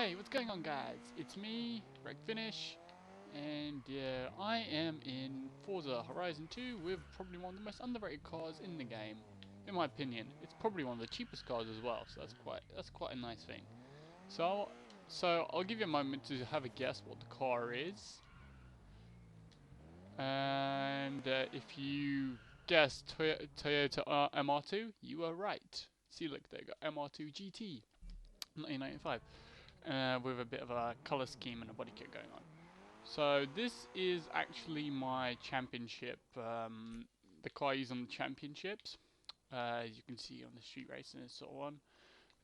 Hey, what's going on, guys? It's me, Greg Finish, and I am in Forza Horizon 2 with probably one of the most underrated cars in the game, in my opinion. It's probably one of the cheapest cars as well, so that's quite a nice thing. So I'll give you a moment to have a guess what the car is, and if you guess Toyota MR2, you are right. See, look, they got MR2 GT, 1995. With a bit of a colour scheme and a body kit going on. So this is actually my championship, the car I use on the championships. As you can see on the street racing and so on.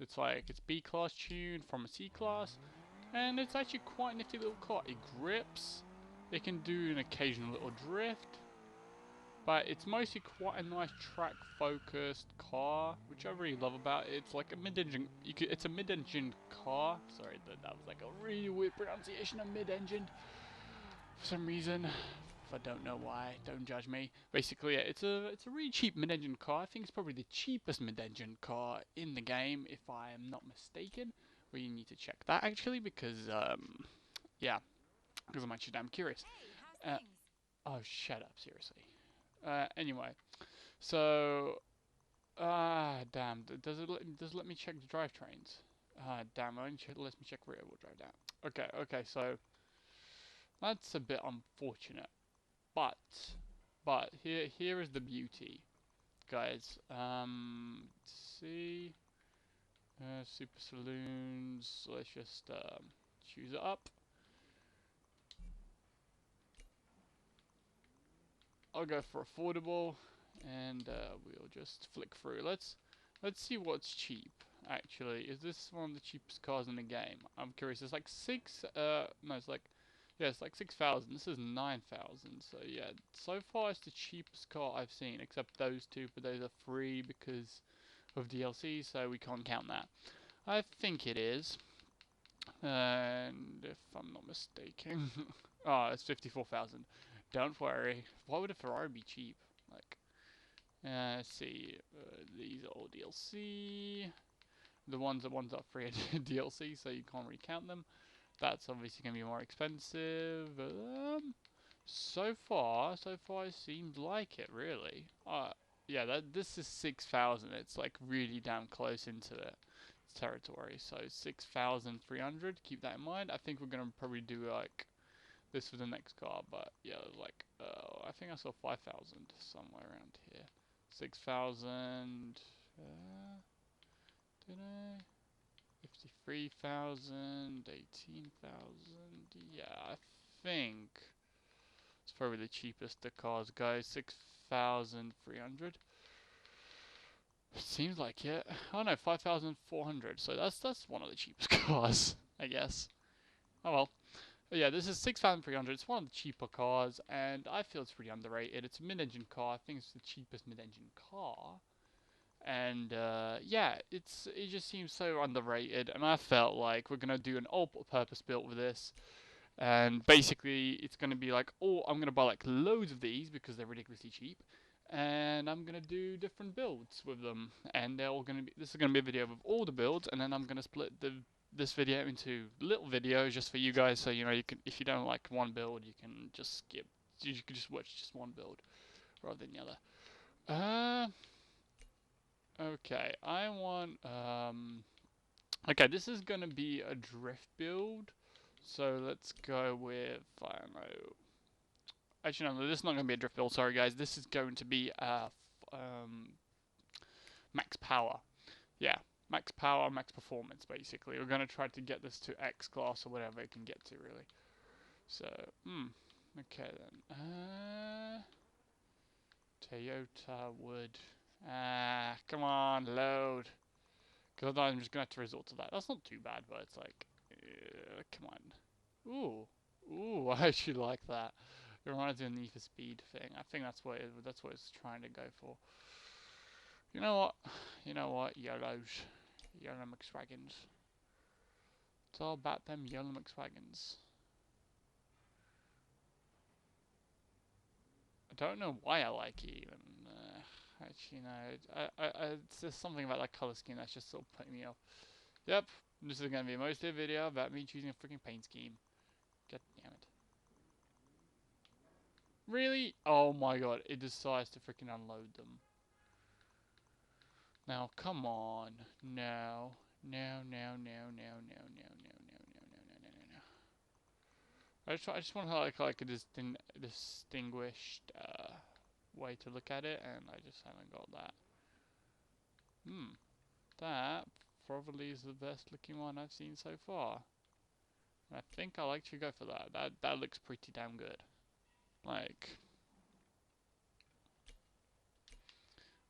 It's B class tuned from a C class, and it's actually quite a nifty little car. It grips, it can do an occasional little drift, but it's mostly quite a nice track-focused car, which I really love about it. It's like a mid-engine. It's a mid-engine car. Sorry, that was like a really weird pronunciation of mid-engine for some reason. I don't know why. Don't judge me. Basically, yeah, it's a really cheap mid-engine car. I think it's probably the cheapest mid-engine car in the game, if I am not mistaken. We need to check that actually, because yeah, because I'm actually damn curious. Oh, shut up, seriously. Anyway, so damn, does it let me check the drivetrains? Damn, it only lets me check rear wheel drive down. Okay, so that's a bit unfortunate, but here is the beauty, guys. Let's see, super saloons. Let's just choose it up. I'll go for affordable, and we'll just flick through. Let's see what's cheap. Actually, is this one of the cheapest cars in the game? I'm curious. It's like no, it's like 6,000. This is 9,000. So yeah, so far it's the cheapest car I've seen, except those two, but those are free because of DLC, so we can't count that. I think it is, and if I'm not mistaken, oh, it's 54,000. Don't worry. Why would a Ferrari be cheap? Like, let's see. These are all DLC. The ones are free DLC, so you can't really count them. That's obviously going to be more expensive. So far it seems like it, really. Yeah, this is 6,000. It's like really damn close into it territory. So 6,300. Keep that in mind. I think we're going to probably do like this for the next car, but yeah, like I think I saw 5,000 somewhere around here. 6,000. Did I? 53,000, 18,000. Yeah, I think it's probably the cheapest the cars go. 6,300. Seems like it. Oh no, 5,400. So that's one of the cheapest cars, I guess. Oh well. But yeah, this is 6,300. It's one of the cheaper cars, and I feel it's pretty underrated. It's a mid-engine car. I think it's the cheapest mid-engine car. And yeah, it just seems so underrated. And I felt like we're gonna do an all-purpose build with this. And basically, it's gonna be like, oh, I'm gonna buy like loads of these because they're ridiculously cheap. And I'm gonna do different builds with them, and they're all gonna be. This is gonna be a video of all the builds, and then I'm gonna split this video into little videos just for you guys, so you know you can, if you don't like one build, you can just skip. You can just watch just one build rather than the other. Okay, I want okay, this is gonna be a drift build, so let's go with, I don't know. Actually, no, this is not gonna be a drift build. Sorry, guys. This is going to be max power. Yeah, max power, max performance, basically. We're going to try to get this to X class or whatever it can get to, really. So, okay then. Toyota would. Come on, load. Because I'm just going to have to resort to that. That's not too bad, but it's like, come on. Ooh, I actually like that. It reminds me of the Need for Speed thing. I think that's what it's trying to go for. You know what? YOLOs. YOLO McSwaggins. It's all about them YOLO McSwaggins. I don't know why I like it even. Actually, no. It's just something about that colour scheme that's just sort of putting me off. Yep, This is gonna be mostly a video about me choosing a freaking paint scheme. God damn it. Really? Oh my god, it decides to freaking unload them. Now, come on. No. No, no, no, no, no, no, no, no, no, no, no, no, no, no. I just want to have like a distinguished way to look at it, and I just haven't got that. That probably is the best looking one I've seen so far. I think I'll actually go for that. That looks pretty damn good. Like,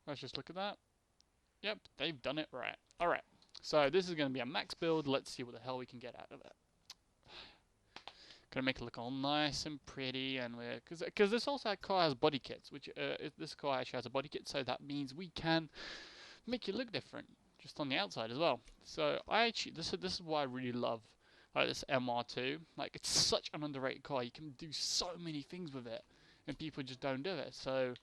let's just look at that. Yep, they've done it right. Alright, so this is going to be a max build. Let's see what the hell we can get out of it. Gonna make it look all nice and pretty, and we're because this also car has body kits, which this car actually has a body kit, so that means we can make it look different just on the outside as well. So I actually this is what I really love. Like this MR2, like it's such an underrated car. You can do so many things with it, and people just don't do it. So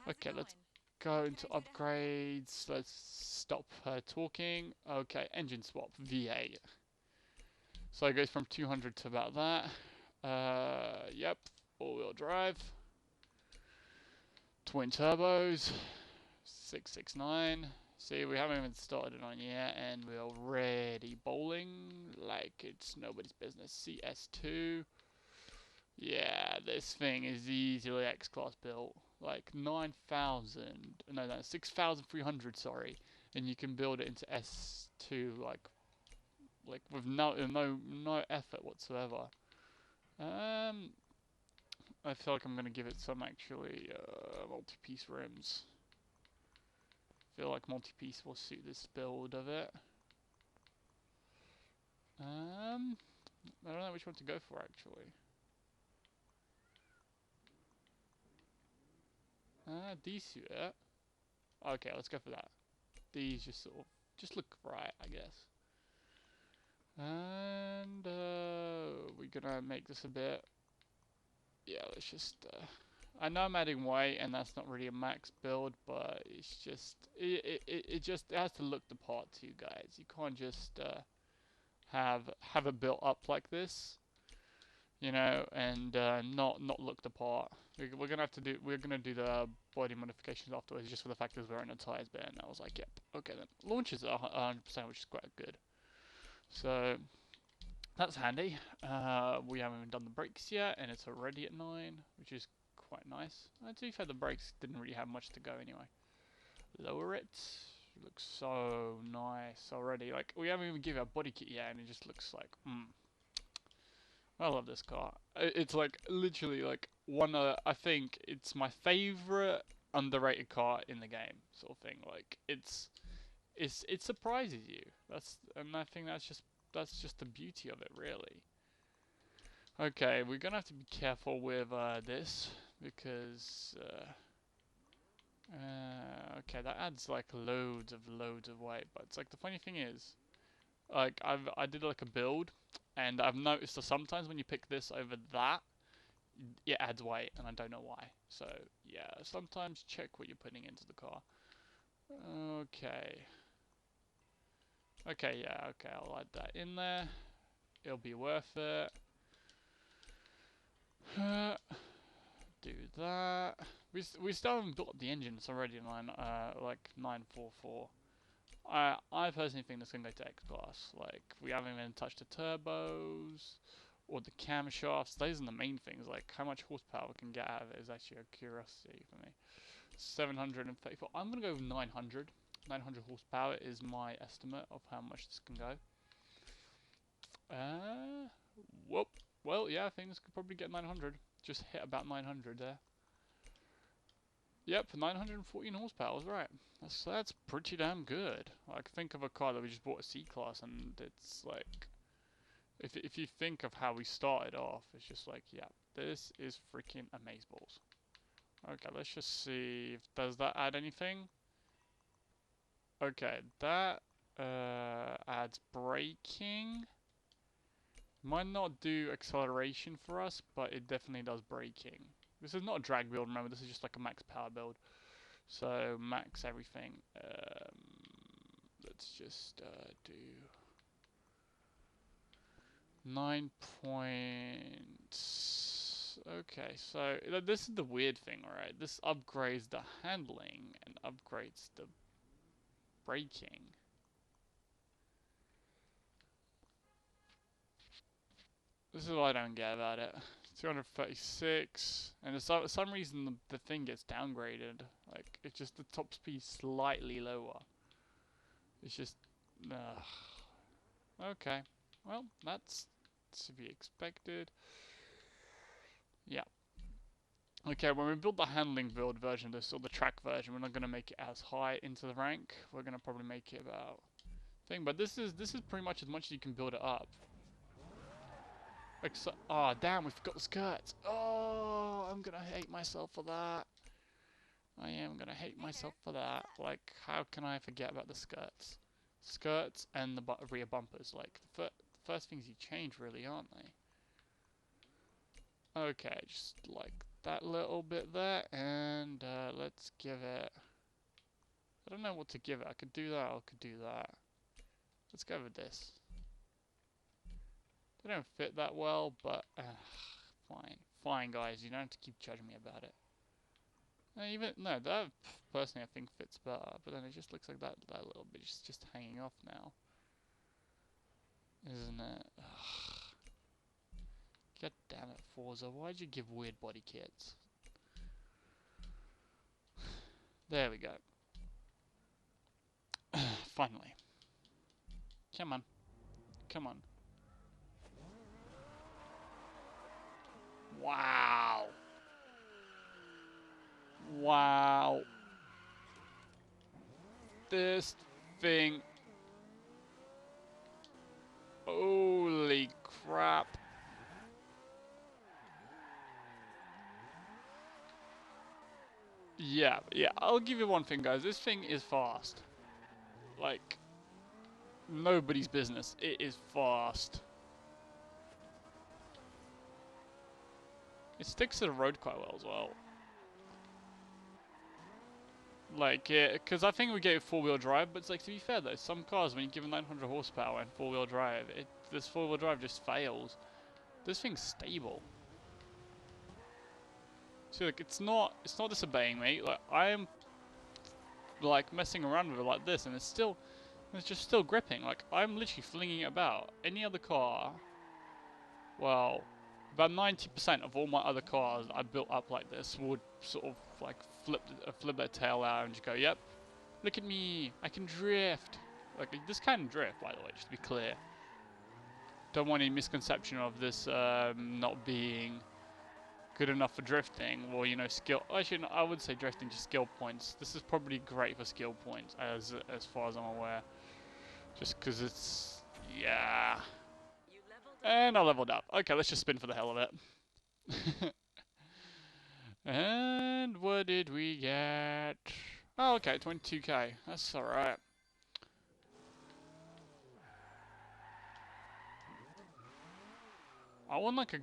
okay, let's go into upgrades. Let's stop her talking. Okay, engine swap V8. So it goes from 200 to about that. Yep, all-wheel drive. Twin turbos. 669. See, we haven't even started it on yet, and we're already bowling like it's nobody's business. CS2. Yeah, this thing is easily X-Class built. Like 9,000. No, 6,300, sorry. And you can build it into S2, like with no effort whatsoever. I feel like I'm gonna give it some actually multi-piece rims. I feel like multi-piece will suit this build of it. I don't know which one to go for actually. These suit it. Okay, let's go for that. These just sort of just look right, I guess. And we're gonna make this a bit. Yeah, let's just. I know I'm adding weight, and that's not really a max build, but it's just it just has to look the part to you guys. You can't just have it built up like this, you know, and not look the part. We're gonna do the body modifications afterwards, just for the fact that we're in a tires bit, and I was like, yep, okay then. Launches are 100%, which is quite good. So that's handy. We haven't even done the brakes yet, and it's already at 9, which is quite nice. To be fair, the brakes didn't really have much to go anyway. Lower it. Looks so nice already. Like, we haven't even given it a body kit yet, and it just looks like, I love this car. It's like, literally, like, I think it's my favorite underrated car in the game, sort of thing. Like, it surprises you. And I think that's just the beauty of it, really. Okay, we're gonna have to be careful with this because okay, that adds like loads of weight. But it's like the funny thing is, like I did like a build, and I've noticed that sometimes when you pick this over that, it adds weight, and I don't know why. So yeah, sometimes check what you're putting into the car. Okay. Okay, yeah, okay, I'll add that in there. It'll be worth it. Do that. We still haven't built up the engine. It's already like 944. I personally think this can go to X class. Like we haven't even touched the turbos or the camshafts. Those are the main things. Like how much horsepower we can get out of it is actually a curiosity for me. 734. I'm gonna go with 900. 900 horsepower is my estimate of how much this can go. Whoop. Well, yeah, I think this could probably get 900. Just hit about 900 there. Yep, 914 horsepower is right. That's pretty damn good. Like, think of a car that we just bought a C-Class, and it's like, if you think of how we started off, it's just like, yeah, this is freaking amazeballs. Okay, let's just see, does that add anything? Okay, that adds braking. Might not do acceleration for us, but it definitely does braking. This is not a drag build, remember, this is just like a max power build. So, max everything. Let's just do 9 points. Okay, so this is the weird thing, alright? This upgrades the handling and upgrades the braking. This is what I don't get about it. 236, and for some reason the thing gets downgraded. Like, it's just the top speed slightly lower. It's just, okay. Well, that's to be expected. Yeah. Okay, when we build the handling build version of this, or the track version, we're not going to make it as high into the rank. We're going to probably make it about thing, but this is pretty much as much as you can build it up. Like, so, oh damn, we forgot the skirts. Oh, I'm gonna hate myself for that. I am gonna hate myself for that. Like, how can I forget about the skirts? Skirts and the rear bumpers, like the first things you change, really, aren't they? Okay, just like that little bit there, and let's give it. I don't know what to give it. I could do that, or I could do that. Let's go with this. They don't fit that well, but fine. Fine, guys. You don't have to keep judging me about it. That personally I think fits better, but then it just looks like that little bit is just hanging off now. Isn't it? Ugh. God damn it, Forza. Why'd you give weird body kits? There we go. Finally. Come on. Come on. Wow. Wow. This thing. Holy crap. Yeah, I'll give you one thing, guys. This thing is fast. Like, nobody's business. It is fast. It sticks to the road quite well as well. Like, because I think we get 4-wheel drive, but it's like, to be fair though, some cars, when you give them 900 horsepower and 4-wheel drive, this 4-wheel drive just fails. This thing's stable. See, like, it's not disobeying me. Like, I am, like, messing around with it like this, and it's just still gripping. Like, I'm literally flinging it about. Any other car, well, about 90% of all my other cars I built up like this would sort of like flip their tail out and just go, yep, look at me, I can drift. Like, this can drift, by the way, just to be clear. Don't want any misconception of this not being good enough for drifting, or, you know, skill. Actually, no, I would say drifting, just skill points. This is probably great for skill points, as far as I'm aware. Just because it's, yeah. And I leveled up. Okay, let's just spin for the hell of it. And what did we get? Oh, okay, 22k. That's alright. I want like a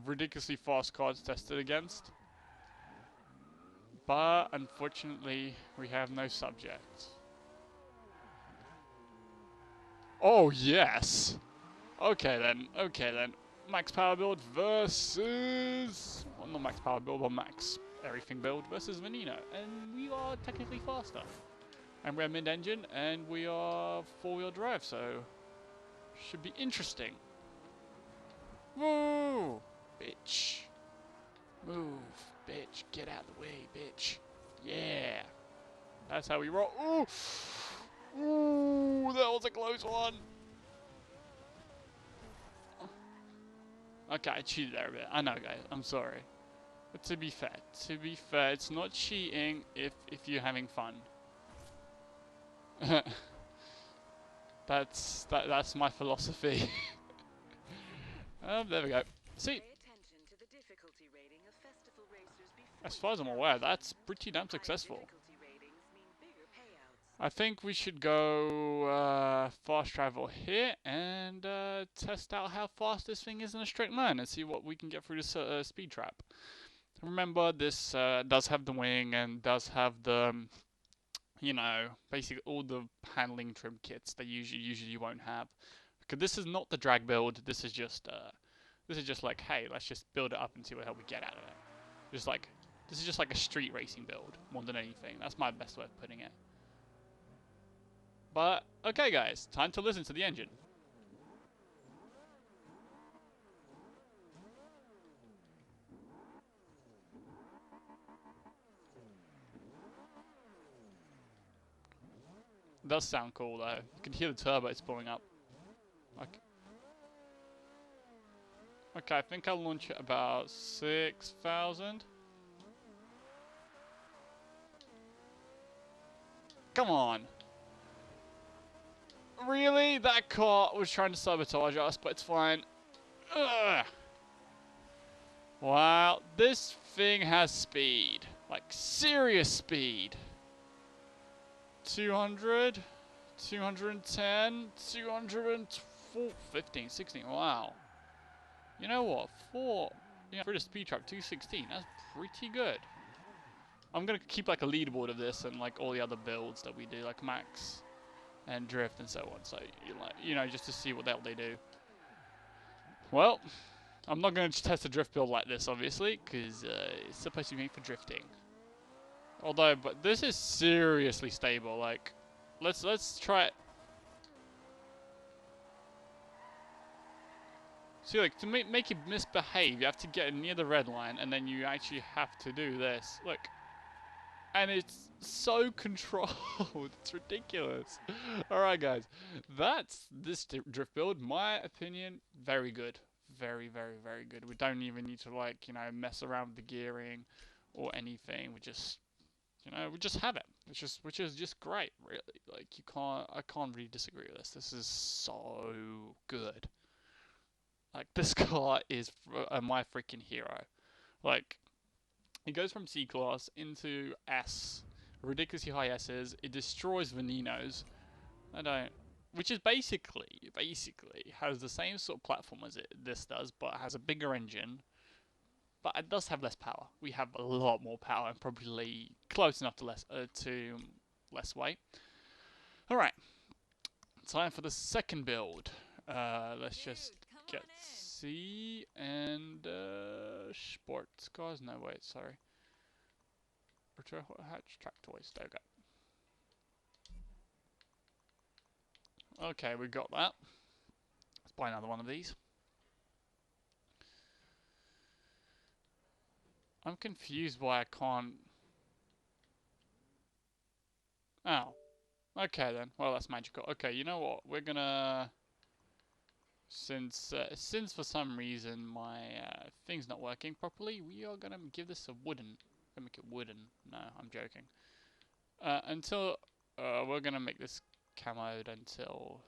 ridiculously fast car to test it against. But unfortunately, we have no subjects. Oh, yes! Okay then. Max power build versus... Well, not max power build, but max everything build versus Veneno. And we are technically faster. And we're mid-engine, and we are 4-wheel drive, so... should be interesting. Woo! Bitch. Move, bitch. Get out of the way, bitch. Yeah. That's how we roll. Ooh! Ooh, that was a close one. Okay, I cheated there a bit. I know, guys. I'm sorry. But to be fair, it's not cheating if you're having fun. That's my philosophy. There we go. See, as far as I'm aware, that's pretty damn successful. I think we should go fast travel here and test out how fast this thing is in a straight line and see what we can get through this speed trap. Remember, this does have the wing and does have the, you know, basically all the handling trim kits that usually you won't have. Because this is not the drag build. This is just like, hey, let's just build it up and see what the hell we get out of it. Just like, this is just like a street racing build more than anything. That's my best way of putting it. But okay, guys, time to listen to the engine. It does sound cool though. You can hear the turbo spawning up. Okay. Okay, I think I'll launch it about 6,000. Come on. Really? That car was trying to sabotage us, but it's fine. Ugh. Wow, this thing has speed. Like, serious speed. 200, 210, 215, 16, wow. You know what, for the speed trap, 216, that's pretty good. I'm gonna keep like a leaderboard of this and like all the other builds that we do, like max and drift and so on, so you know, just to see what the hell they do. Well, I'm not gonna test a drift build like this, obviously, because it's supposed to be made for drifting. Although, but this is seriously stable. Like, let's try it. See, like, to make it misbehave, you have to get near the red line, and then you actually have to do this. Look, and it's so controlled. It's ridiculous. All right, guys, that's this drift build. My opinion, very good, very, very, very good. We don't even need to like mess around with the gearing or anything. We just we just have it, which is just great, really. Like I can't really disagree with this. This is so good. Like this car is my freaking hero. Like it goes from C class into S, ridiculously high S's. It destroys Veninos. Which is basically has the same sort of platform as this does, but has a bigger engine. But it does have less power. We have a lot more power and probably close enough to less weight. All right, time for the second build. Let's just get C and sports cars. No, wait, sorry. Hatch track toys. There we go. Okay, we got that. Let's buy another one of these. I'm confused why I can't. Oh. Okay then. Well, that's magical. Okay, you know what? We're gonna. Since for some reason my thing's not working properly, we are gonna give this a wooden. Gonna make it wooden. No, I'm joking. Until we're gonna make this camoed until.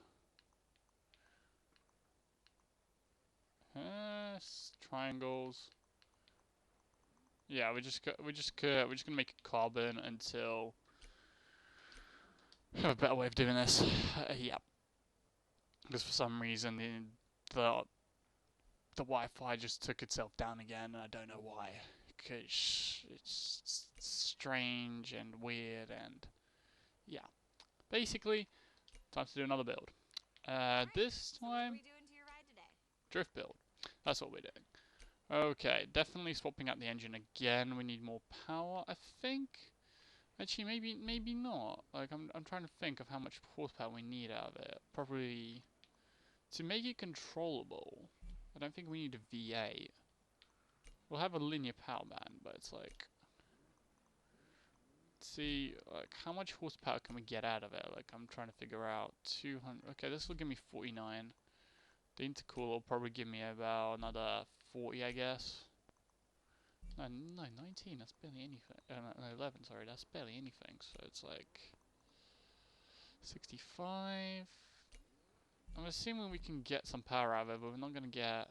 Triangles. Yeah, we're just gonna make it carbon until we have a better way of doing this. Yeah, because for some reason the Wi-Fi just took itself down again, and I don't know why. Because it's strange and weird, and yeah. Basically, time to do another build. This time, drift build. That's what we're doing. Okay, definitely swapping out the engine again. We need more power, I think. Actually, maybe not. Like I'm trying to think of how much horsepower we need out of it. Probably to make it controllable. I don't think we need a V8. We'll have a linear power band, but it's like, let's see, like how much horsepower can we get out of it? Like I'm trying to figure out 200. Okay, this will give me 49. The intercooler will probably give me about another 40, I guess. No, 19, that's barely anything. No, 11, sorry, that's barely anything. So it's like 65. I'm assuming we can get some power out of it, but we're not going to get...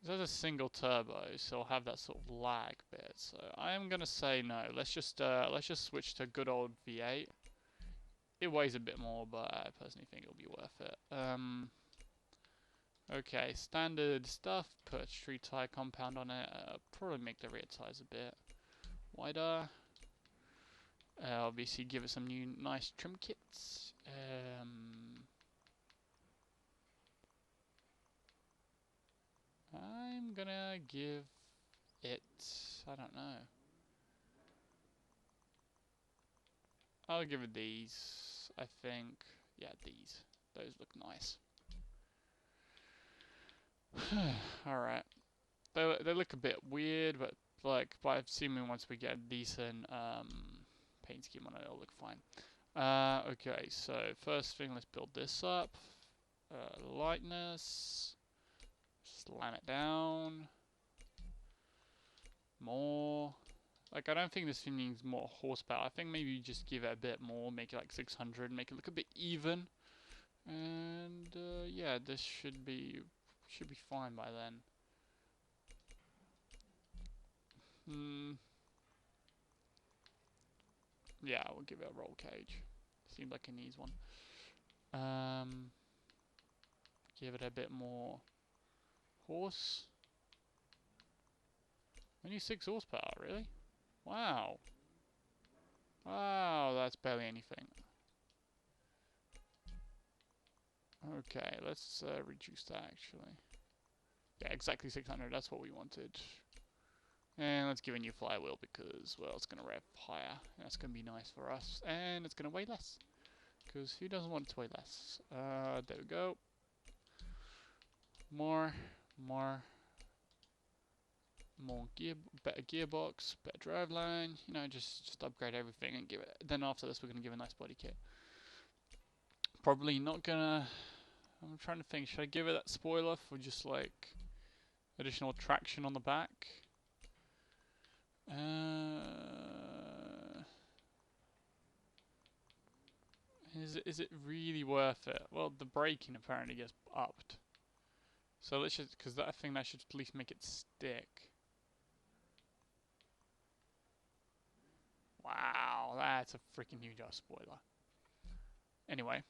There's a single turbo, so I'll have that sort of lag bit. So I am going to say no. Let's just switch to good old V8. It weighs a bit more, but I personally think it'll be worth it. Okay, standard stuff. Put a street tire compound on it. Probably make the rear tires a bit wider. Obviously give it some new nice trim kits. I'm gonna give it, I don't know. I'll give it these, I think. Yeah, these. Those look nice. Alright. They look a bit weird, but like, by assuming once we get a decent paint scheme on it, it'll look fine. Okay, so first thing, let's build this up. Lightness. Slam it down. More. Like, I don't think this thing needs more horsepower. I think maybe you just give it a bit more, make it like 600, make it look a bit even. And yeah, this should be fine by then. Yeah, we'll give it a roll cage. Seems like it needs one. Give it a bit more horse. Only 6 horsepower, really? Wow. Wow, that's barely anything. Okay, let's reduce that actually. Yeah, exactly 600, that's what we wanted. And let's give a new flywheel because, well, it's going to rev higher. And that's going to be nice for us. And it's going to weigh less. Because who doesn't want it to weigh less? There we go. Better gearbox, better driveline. You know, just upgrade everything and give it. Then after this, we're going to give a nice body kit. Probably not going to... I'm trying to think, should I give it that spoiler for just like additional traction on the back? Is it really worth it? Well, the braking apparently gets upped. So let's just, because I think that should at least make it stick. Wow, that's a freaking huge ass spoiler. Anyway.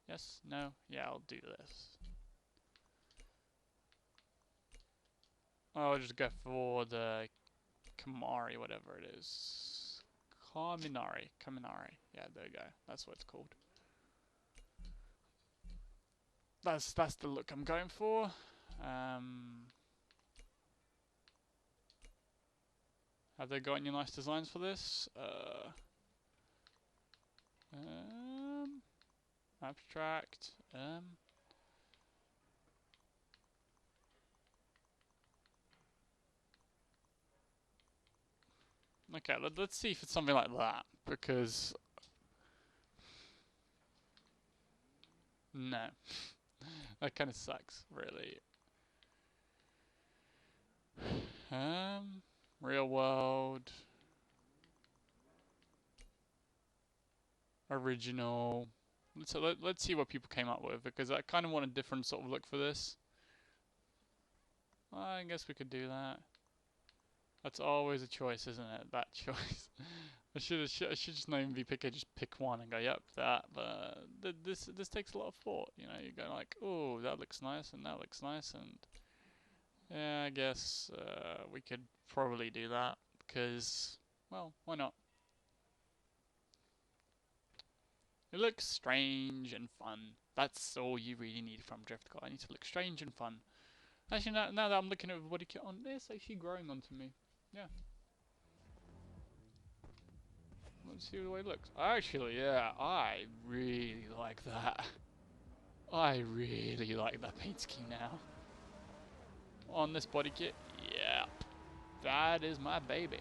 Yes, no, yeah, I'll do this. I'll just go for the Kamari, whatever it is. Kaminari. Yeah, there you go. That's what it's called. That's the look I'm going for. Have they got any nice designs for this? Abstract. Okay, let's see if it's something like that, because... No. That kind of sucks, really. Real world. Original. Let's see what people came up with, because I kind of want a different sort of look for this. I guess we could do that. That's always a choice, isn't it? That choice. I should just not even be picky. Just pick one and go, yep, that. But this takes a lot of thought. You know, you go like, oh, that looks nice, and that looks nice, and yeah, I guess we could probably do that because, well, why not? It looks strange and fun. That's all you really need from Drift Car. I need to look strange and fun. Actually, now that I'm looking at the body kit on, it's actually growing onto me. Yeah. Let's see the way it looks. Actually, yeah, I really like that. I really like that paint scheme now. On this body kit, yeah. That is my baby.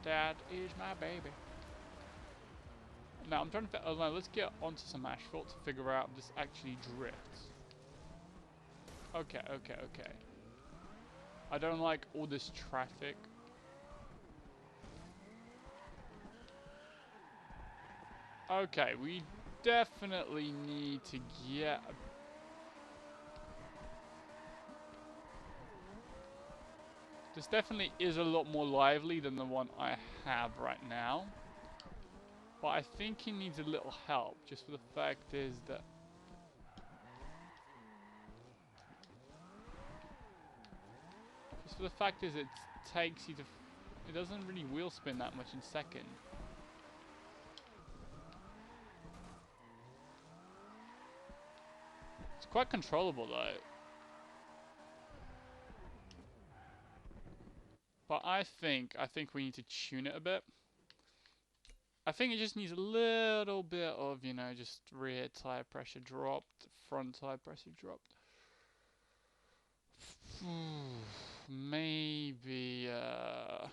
That is my baby. Now I'm trying to. Oh no, let's get onto some asphalt to figure out if this actually drifts. Okay. I don't like all this traffic. Okay, we definitely need to get. This definitely is a lot more lively than the one I have right now. But I think he needs a little help, just for the fact is that... Just for the fact is it takes you to... It doesn't really wheel spin that much in second. It's quite controllable though. But I think we need to tune it a bit. I think it just needs a little bit of, you know, just rear tire pressure dropped, front tire pressure dropped. Maybe, I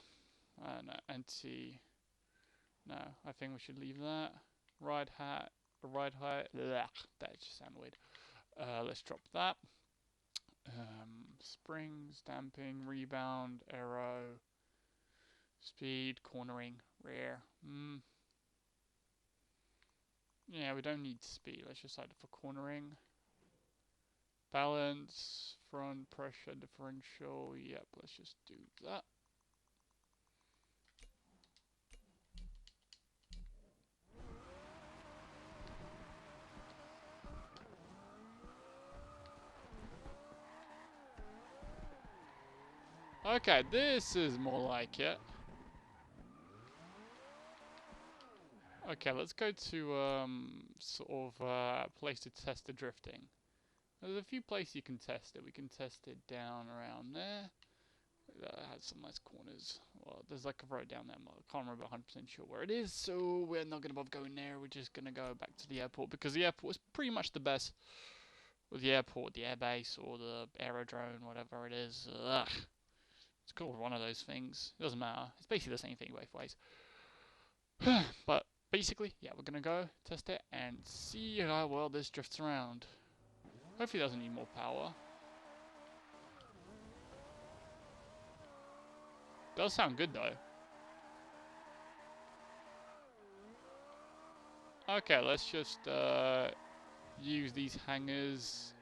don't know, anti. No, I think we should leave that. Ride height, that just sounded weird. Let's drop that. Springs, damping, rebound, aero, speed, cornering, rear. Yeah, we don't need speed. Let's just set it for cornering. Balance, front pressure differential. Yep, let's just do that. Okay, this is more like it. Okay, let's go to sort of place to test the drifting. There's a few places you can test it. We can test it down around there. That has some nice corners. Well, there's like a road down there. I can't remember 100% sure where it is, so we're not gonna bother going there. We're just gonna go back to the airport because the airport is pretty much the best. With the airport, the airbase, or the aerodrome, whatever it is. Ugh. It's called one of those things. It doesn't matter. It's basically the same thing both ways. But basically, yeah, we're gonna go test it and see how well this drifts around. Hopefully it doesn't need more power. Does sound good though. Okay, let's just use these hangers.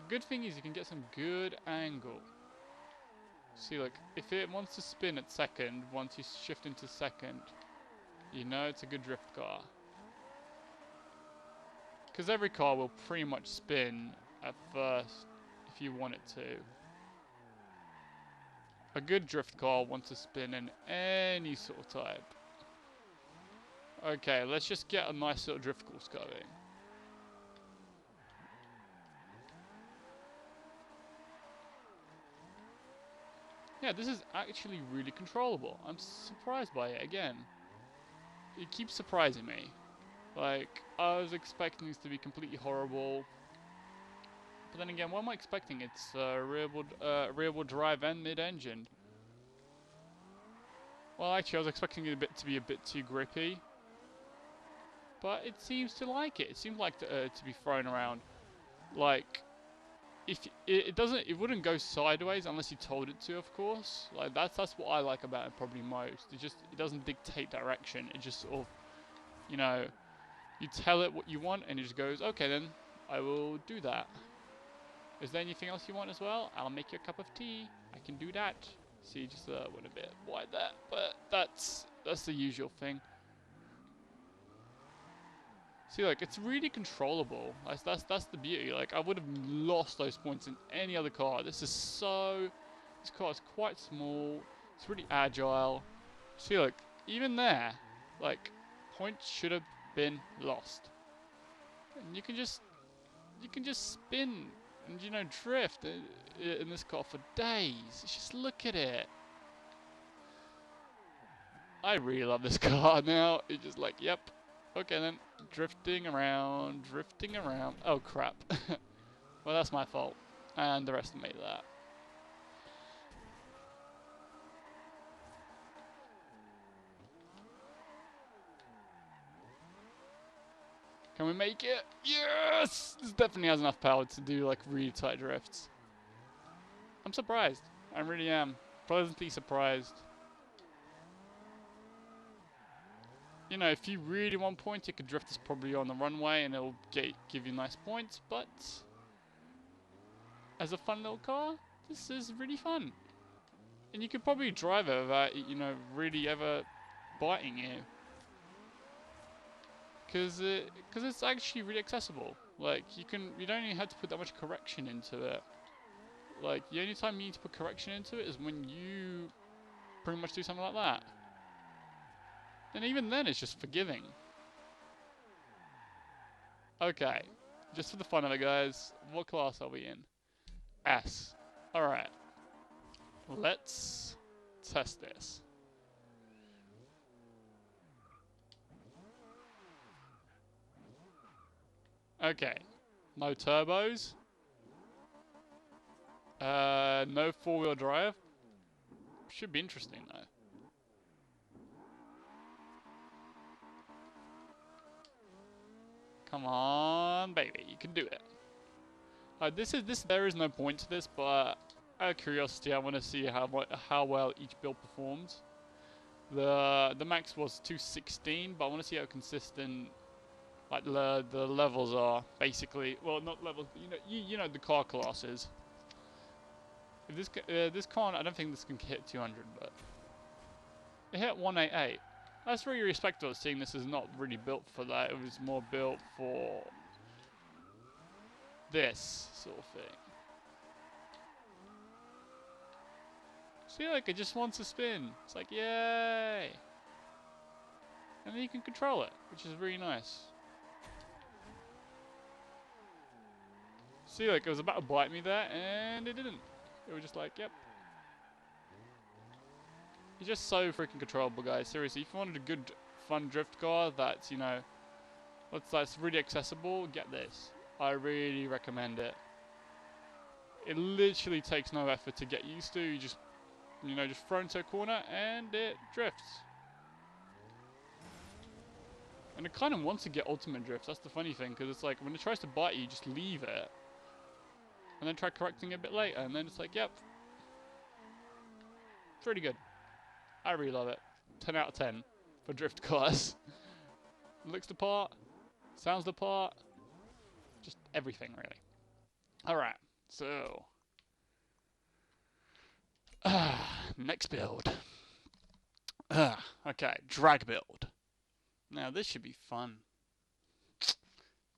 Good thing is you can get some good angle. See, look, if it wants to spin at second, once you shift into second, you know it's a good drift car. Because every car will pretty much spin at first if you want it to. A good drift car wants to spin in any sort of type. Okay, let's just get a nice little drift course going. Yeah, this is actually really controllable. I'm surprised by it again. It keeps surprising me. Like, I was expecting this to be completely horrible. But then again, what am I expecting? It's rear-wheel drive and mid-engine. Well, actually, I was expecting it to be a bit too grippy. But it seems to like it. It seems like to be thrown around. Like, if it wouldn't go sideways unless you told it to, of course. Like that's what I like about it probably most. It doesn't dictate direction. It just sort of, you know, you tell it what you want and it just goes, okay then, I will do that. Is there anything else you want as well? I'll make you a cup of tea. I can do that. See, just went a bit wide there, but that's the usual thing. See, like, it's really controllable. That's the beauty. Like, I would have lost those points in any other car. This car is quite small. It's really agile. See, like, even there, like, points should have been lost. And you can just spin and, you know, drift in this car for days. Just look at it. I really love this car now. It's just like, yep. Okay then, drifting around. Oh crap. Well, that's my fault. I underestimated that. Can we make it? Yes! This definitely has enough power to do like really tight drifts. I'm surprised. I really am. Pleasantly surprised. You know, if you really want points, you could drift this probably on the runway and it'll give you nice points, but as a fun little car, this is really fun. And you could probably drive it without, you know, really ever biting you. Because it's actually really accessible. Like, you don't even have to put that much correction into it. Like, the only time you need to put correction into it is when you pretty much do something like that. And even then, it's just forgiving. Okay, just for the fun of it, guys, what class are we in? S. Alright, let's test this. Okay, no turbos. No four-wheel drive. Should be interesting, though. Come on, baby, you can do it. There is no point to this, but out of curiosity, I want to see how well each build performs. The max was 216, but I want to see how consistent like the levels are. Basically, well, not levels, but you know the car classes. If this can't, I don't think this can hit 200, but it hit 188. That's really respectable, seeing this is not really built for that. It was more built for this sort of thing. See, like, it just wants to spin. It's like, yay! And then you can control it, which is really nice. See, like, it was about to bite me there, and it didn't. It was just like, yep. It's just so freaking controllable, guys. Seriously, if you wanted a good, fun drift car that's, that's really accessible, get this. I really recommend it. It literally takes no effort to get used to. You just throw into a corner and it drifts. And it kind of wants to get ultimate drifts. That's the funny thing, because it's like when it tries to bite you, just leave it. And then try correcting it a bit later, and then it's like, yep. It's really good. I really love it. 10 out of 10 for drift cars. Looks the part, sounds the part, just everything really. Alright, so next build. Okay, drag build. Now this should be fun.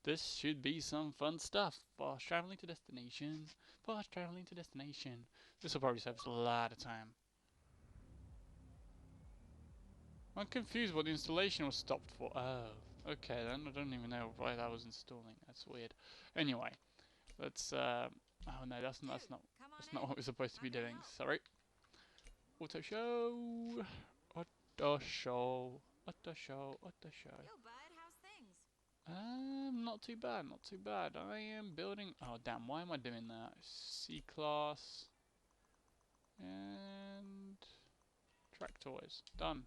This should be some fun stuff. Fast traveling to destination. Fast traveling to destination. This will probably save us a lot of time. I'm confused what the installation was stopped for. Oh, okay, then I don't even know why that was installing. That's weird. Anyway, let's. Oh no, that's not what we're supposed to be doing. Sorry. Auto show. Auto show. Auto show. Auto show. Yo, bud, how's things? Not too bad, not too bad. I am building. Oh damn! Why am I doing that? C class. And track toys. Done.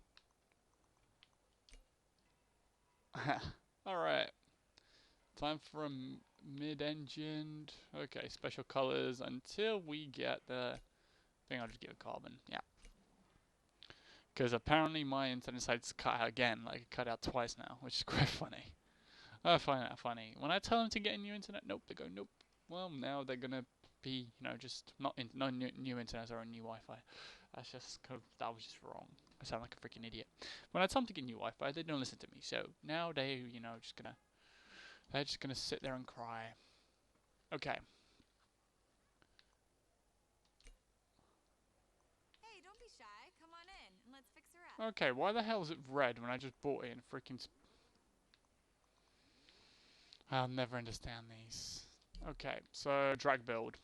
Alright. Time for a mid-engined. Okay, special colors until we get the thing. I'll just give it carbon. Yeah. Because apparently my internet decided cut out again. Like, it cut out twice now, which is quite funny. I find that funny. When I tell them to get a new internet, nope, they go, nope. Well, now they're gonna be, just not new internet or a new Wi-Fi. That's just that was just wrong. I sound like a freaking idiot. When I tell them to get new Wi-Fi, they don't listen to me. So now they're just gonna sit there and cry. Okay. Hey, don't be shy. Come on in and let's fix her up. Okay, why the hell is it red when I just bought it in freaking... I'll never understand these. Okay, so drag build.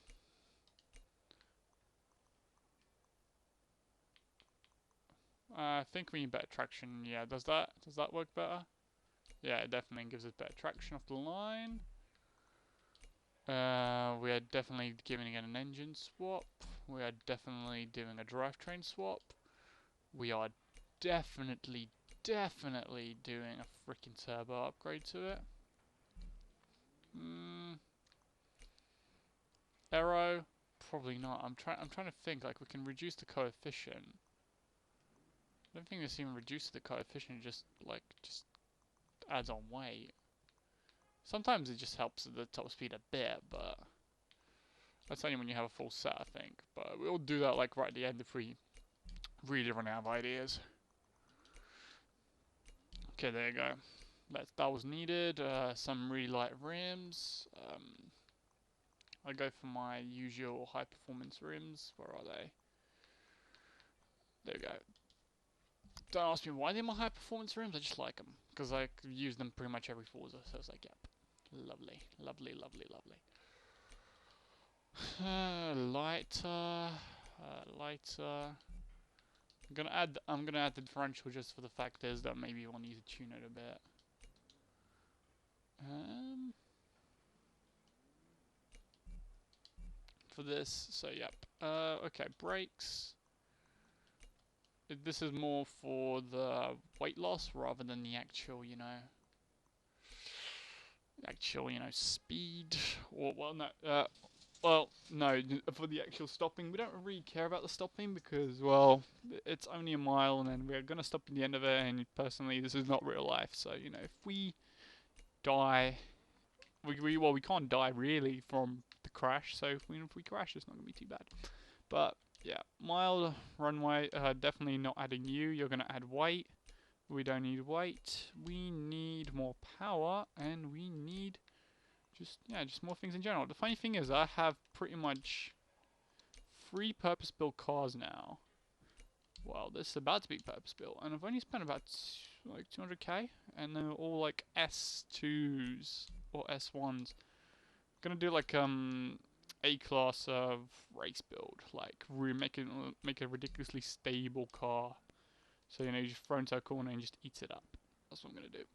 I think we need better traction. Yeah, does that work better? Yeah, it definitely gives us better traction off the line. We are definitely giving it an engine swap. We are definitely doing a drivetrain swap. We are definitely doing a freaking turbo upgrade to it. Aero, probably not. I'm trying to think. Like, we can reduce the coefficient. I don't think this even reduces the coefficient. Just adds on weight. Sometimes it just helps at the top speed a bit, but that's only when you have a full set, I think. But we'll do that like right at the end if we really run out of ideas. Okay, there you go. That was needed. Some really light rims. I go for my usual high performance rims. Where are they? There we go. Don't ask me why they're my high performance rims, I just like them. Because I use them pretty much every Forza, so it's like, yep. Lovely, lovely, lovely, lovely. Lighter, lighter. I'm gonna add the differential just for the fact is that maybe we'll need to tune it a bit. For this, so yep. Okay, brakes. This is more for the weight loss rather than the actual, speed. Or well, no, for the actual stopping. We don't really care about the stopping because, well, it's only a mile and then we're gonna stop at the end of it. And personally, this is not real life, so if we die, we can't die really from the crash. So if we crash, it's not gonna be too bad. But yeah, mild runway. Definitely not adding you. You're gonna add weight. We don't need weight. We need more power, and we need just more things in general. The funny thing is, I have pretty much 3 purpose-built cars now. Well, this is about to be purpose-built, and I've only spent about like 200k, and they're all like S2s or S1s. I'm gonna do like A class of race build, like make a ridiculously stable car. So you just throw into a corner and just eats it up. That's what I'm gonna do.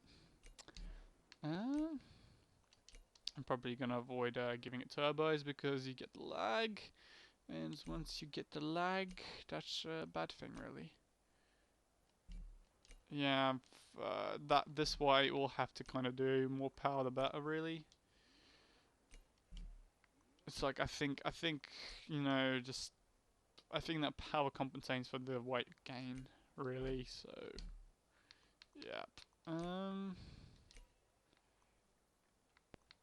I'm probably gonna avoid giving it turbos because you get the lag, and once you get the lag, that's a bad thing, really. Yeah, this way we'll have to kind of do more power the better, really. It's like I think just I think that power compensates for the weight gain, really. So yeah.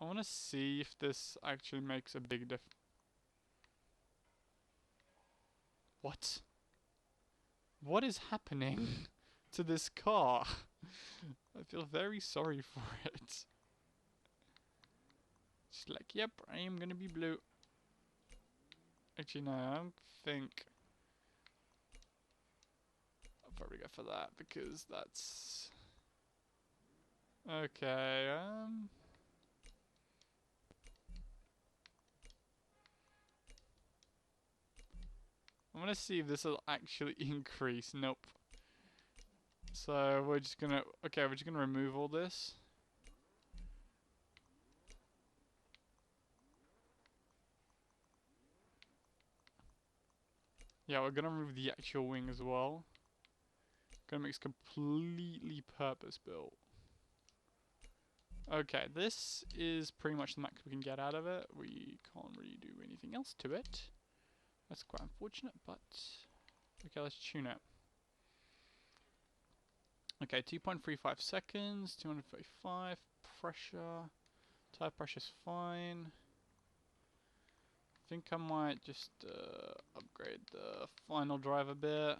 I want to see if this actually makes a big difference. What? What is happening to this car? I feel very sorry for it. Just like, yep, I am gonna be blue. Actually, no, I don't think I'll probably go for that because that's okay. I'm gonna see if this will actually increase. Nope. So we're just gonna remove all this. Yeah, we're gonna remove the actual wing as well. Gonna make it completely purpose built. Okay, this is pretty much the max we can get out of it. We can't really do anything else to it. That's quite unfortunate, but okay, let's tune it. Okay, 2.35 seconds, 235 pressure. Tire pressure's fine. I think I might just upgrade the final drive a bit.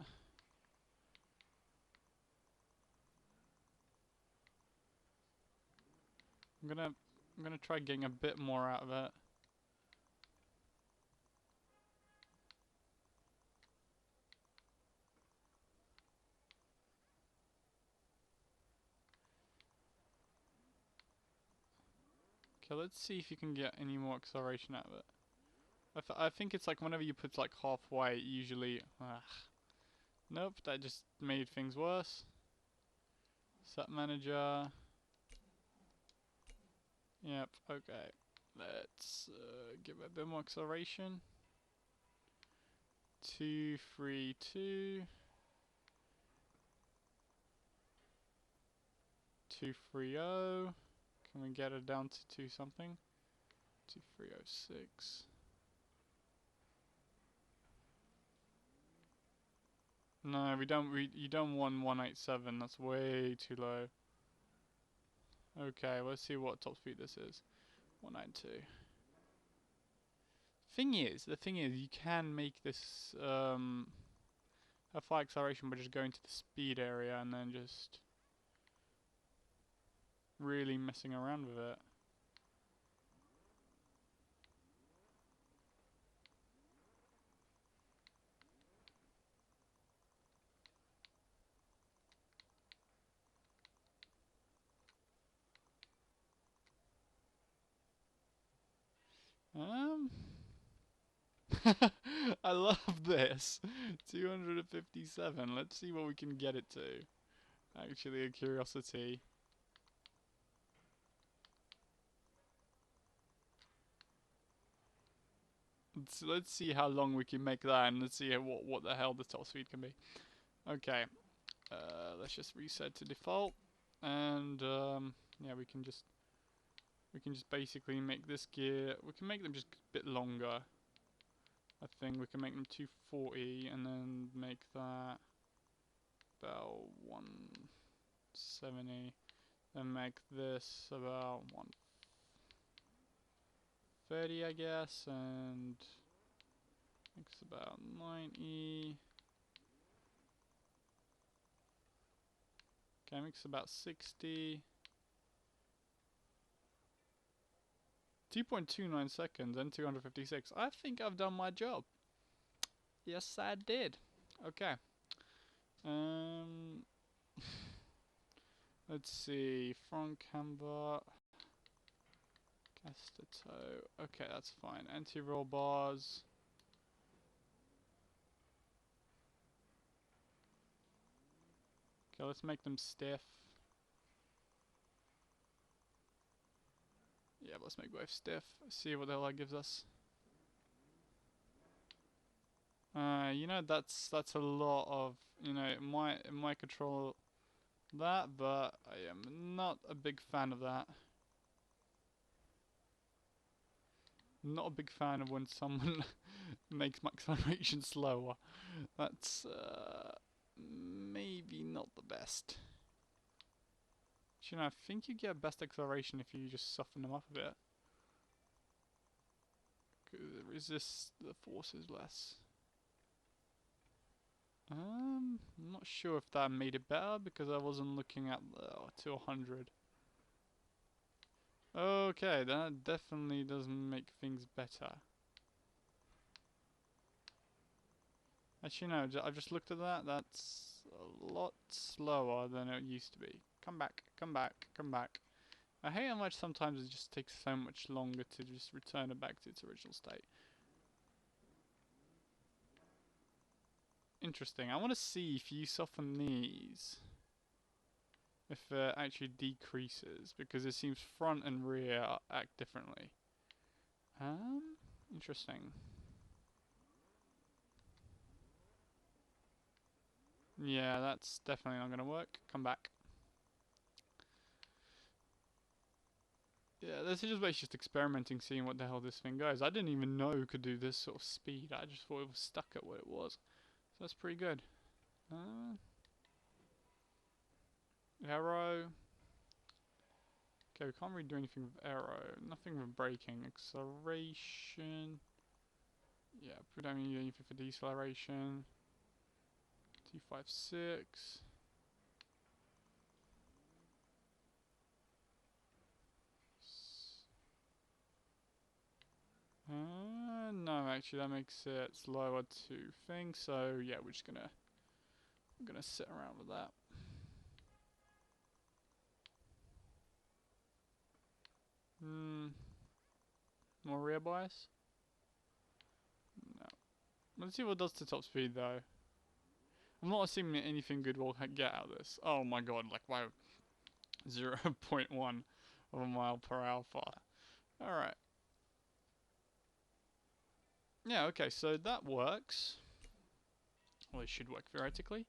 I'm gonna try getting a bit more out of it. Okay, let's see if you can get any more acceleration out of it. I think it's like whenever you put like halfway, usually. Nope, that just made things worse. Set manager. Yep, okay. Let's give it a bit more acceleration. 232. 230. Can we get it down to 2 something? 2306. No, we don't. You don't want 187. That's way too low. Okay, let's see what top speed this is. 192. The thing is, you can make this have high acceleration by just going to the speed area and then just really messing around with it. I love this. 257. Let's see what we can get it to. Actually, a curiosity. Let's see how long we can make that, and let's see what the hell the top speed can be. Okay, let's just reset to default, and yeah, we can just basically make this gear. We can make them just a bit longer. I think we can make them 240, and then make that about 170, and make this about 130, I guess, and makes about 90. Okay, makes about 60. 2.29 seconds and 256. I think I've done my job. Yes, I did. Okay. Um, let's see. Front camber. Caster toe. Okay, that's fine. Anti-roll bars. Okay, let's make them stiff. Yeah, let's make both stiff. See what the hell that gives us. You know, that's a lot of, you know, it might control that, but I am not a big fan of that. Not a big fan of when someone makes my acceleration slower. That's maybe not the best. You know, I think you get best acceleration if you just soften them up a bit. Resist the forces less. I'm not sure if that made it better because I wasn't looking at the 200. Okay, that definitely doesn't make things better. Actually, no, I've just looked at that. That's a lot slower than it used to be. Come back, come back, come back. I hate how much sometimes it just takes so much longer to just return it back to its original state. Interesting. I want to see if you soften these, if it actually decreases, because it seems front and rear act differently. Interesting. Yeah, that's definitely not going to work. Come back. Yeah, this is just experimenting, seeing what the hell this thing goes. I didn't even know it could do this sort of speed. I just thought it was stuck at what it was. So that's pretty good. Arrow. Okay, we can't really do anything with arrow. Nothing with braking. Acceleration. Yeah, we don't need anything for deceleration. 256. No, actually that makes it slower to thing. So yeah, we're gonna sit around with that. More rear bias? No. Let's see what it does to top speed though. I'm not assuming that anything good will get out of this. Oh my god, like wow. 0.1 of a mile per hour far. Alright. Yeah, okay, so that works. Well, it should work theoretically.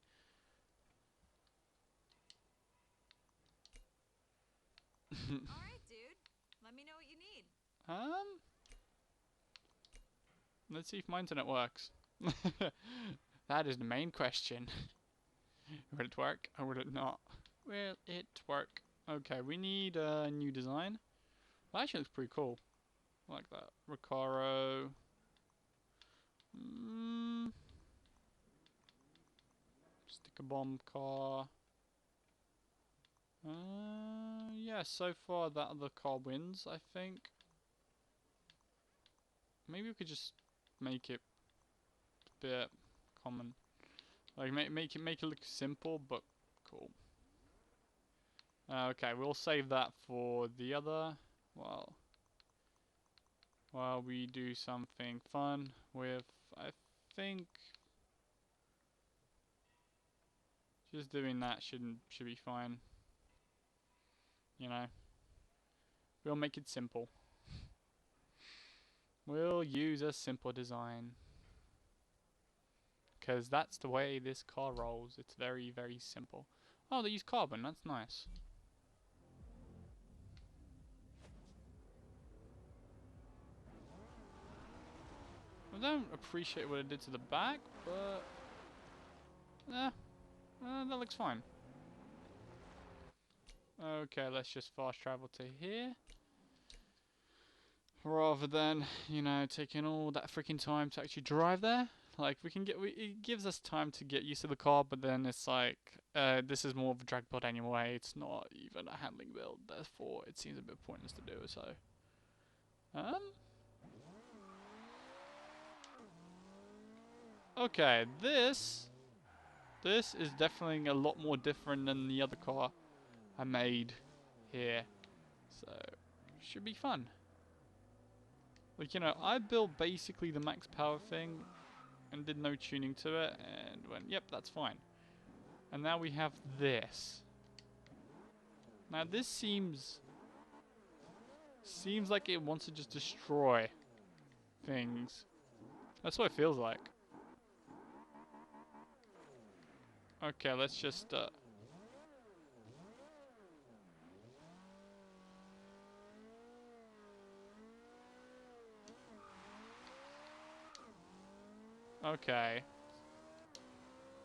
Alright, dude. Let me know what you need. Let's see if my internet works. That is the main question. Would it work or would it not? Will it work? Okay, we need a new design. Well, actually looks pretty cool. I like that. Recaro. Sticker bomb car. Yeah, so far that other car wins, I think. Maybe we could just make it a bit common. Like make it look simple but cool. Okay, we'll save that for the other. Well, while we do something fun with, I think, just doing that should be fine. You know, we'll make it simple. We'll use a simple design. Because that's the way this car rolls. It's very, very simple. Oh, they use carbon. That's nice. I don't appreciate what it did to the back, but... that looks fine. Okay, let's just fast travel to here. Rather than, you know, taking all that freaking time to actually drive there. Like, it gives us time to get used to the car, but then it's like, this is more of a drag build anyway. It's not even a handling build, therefore it seems a bit pointless to do so. Okay, this is definitely a lot more different than the other car I made here. So, should be fun. Like, you know, I built basically the max power thing and did no tuning to it and went, yep, that's fine. And now we have this. Now this seems like it wants to just destroy things. That's what it feels like. Okay, let's just okay.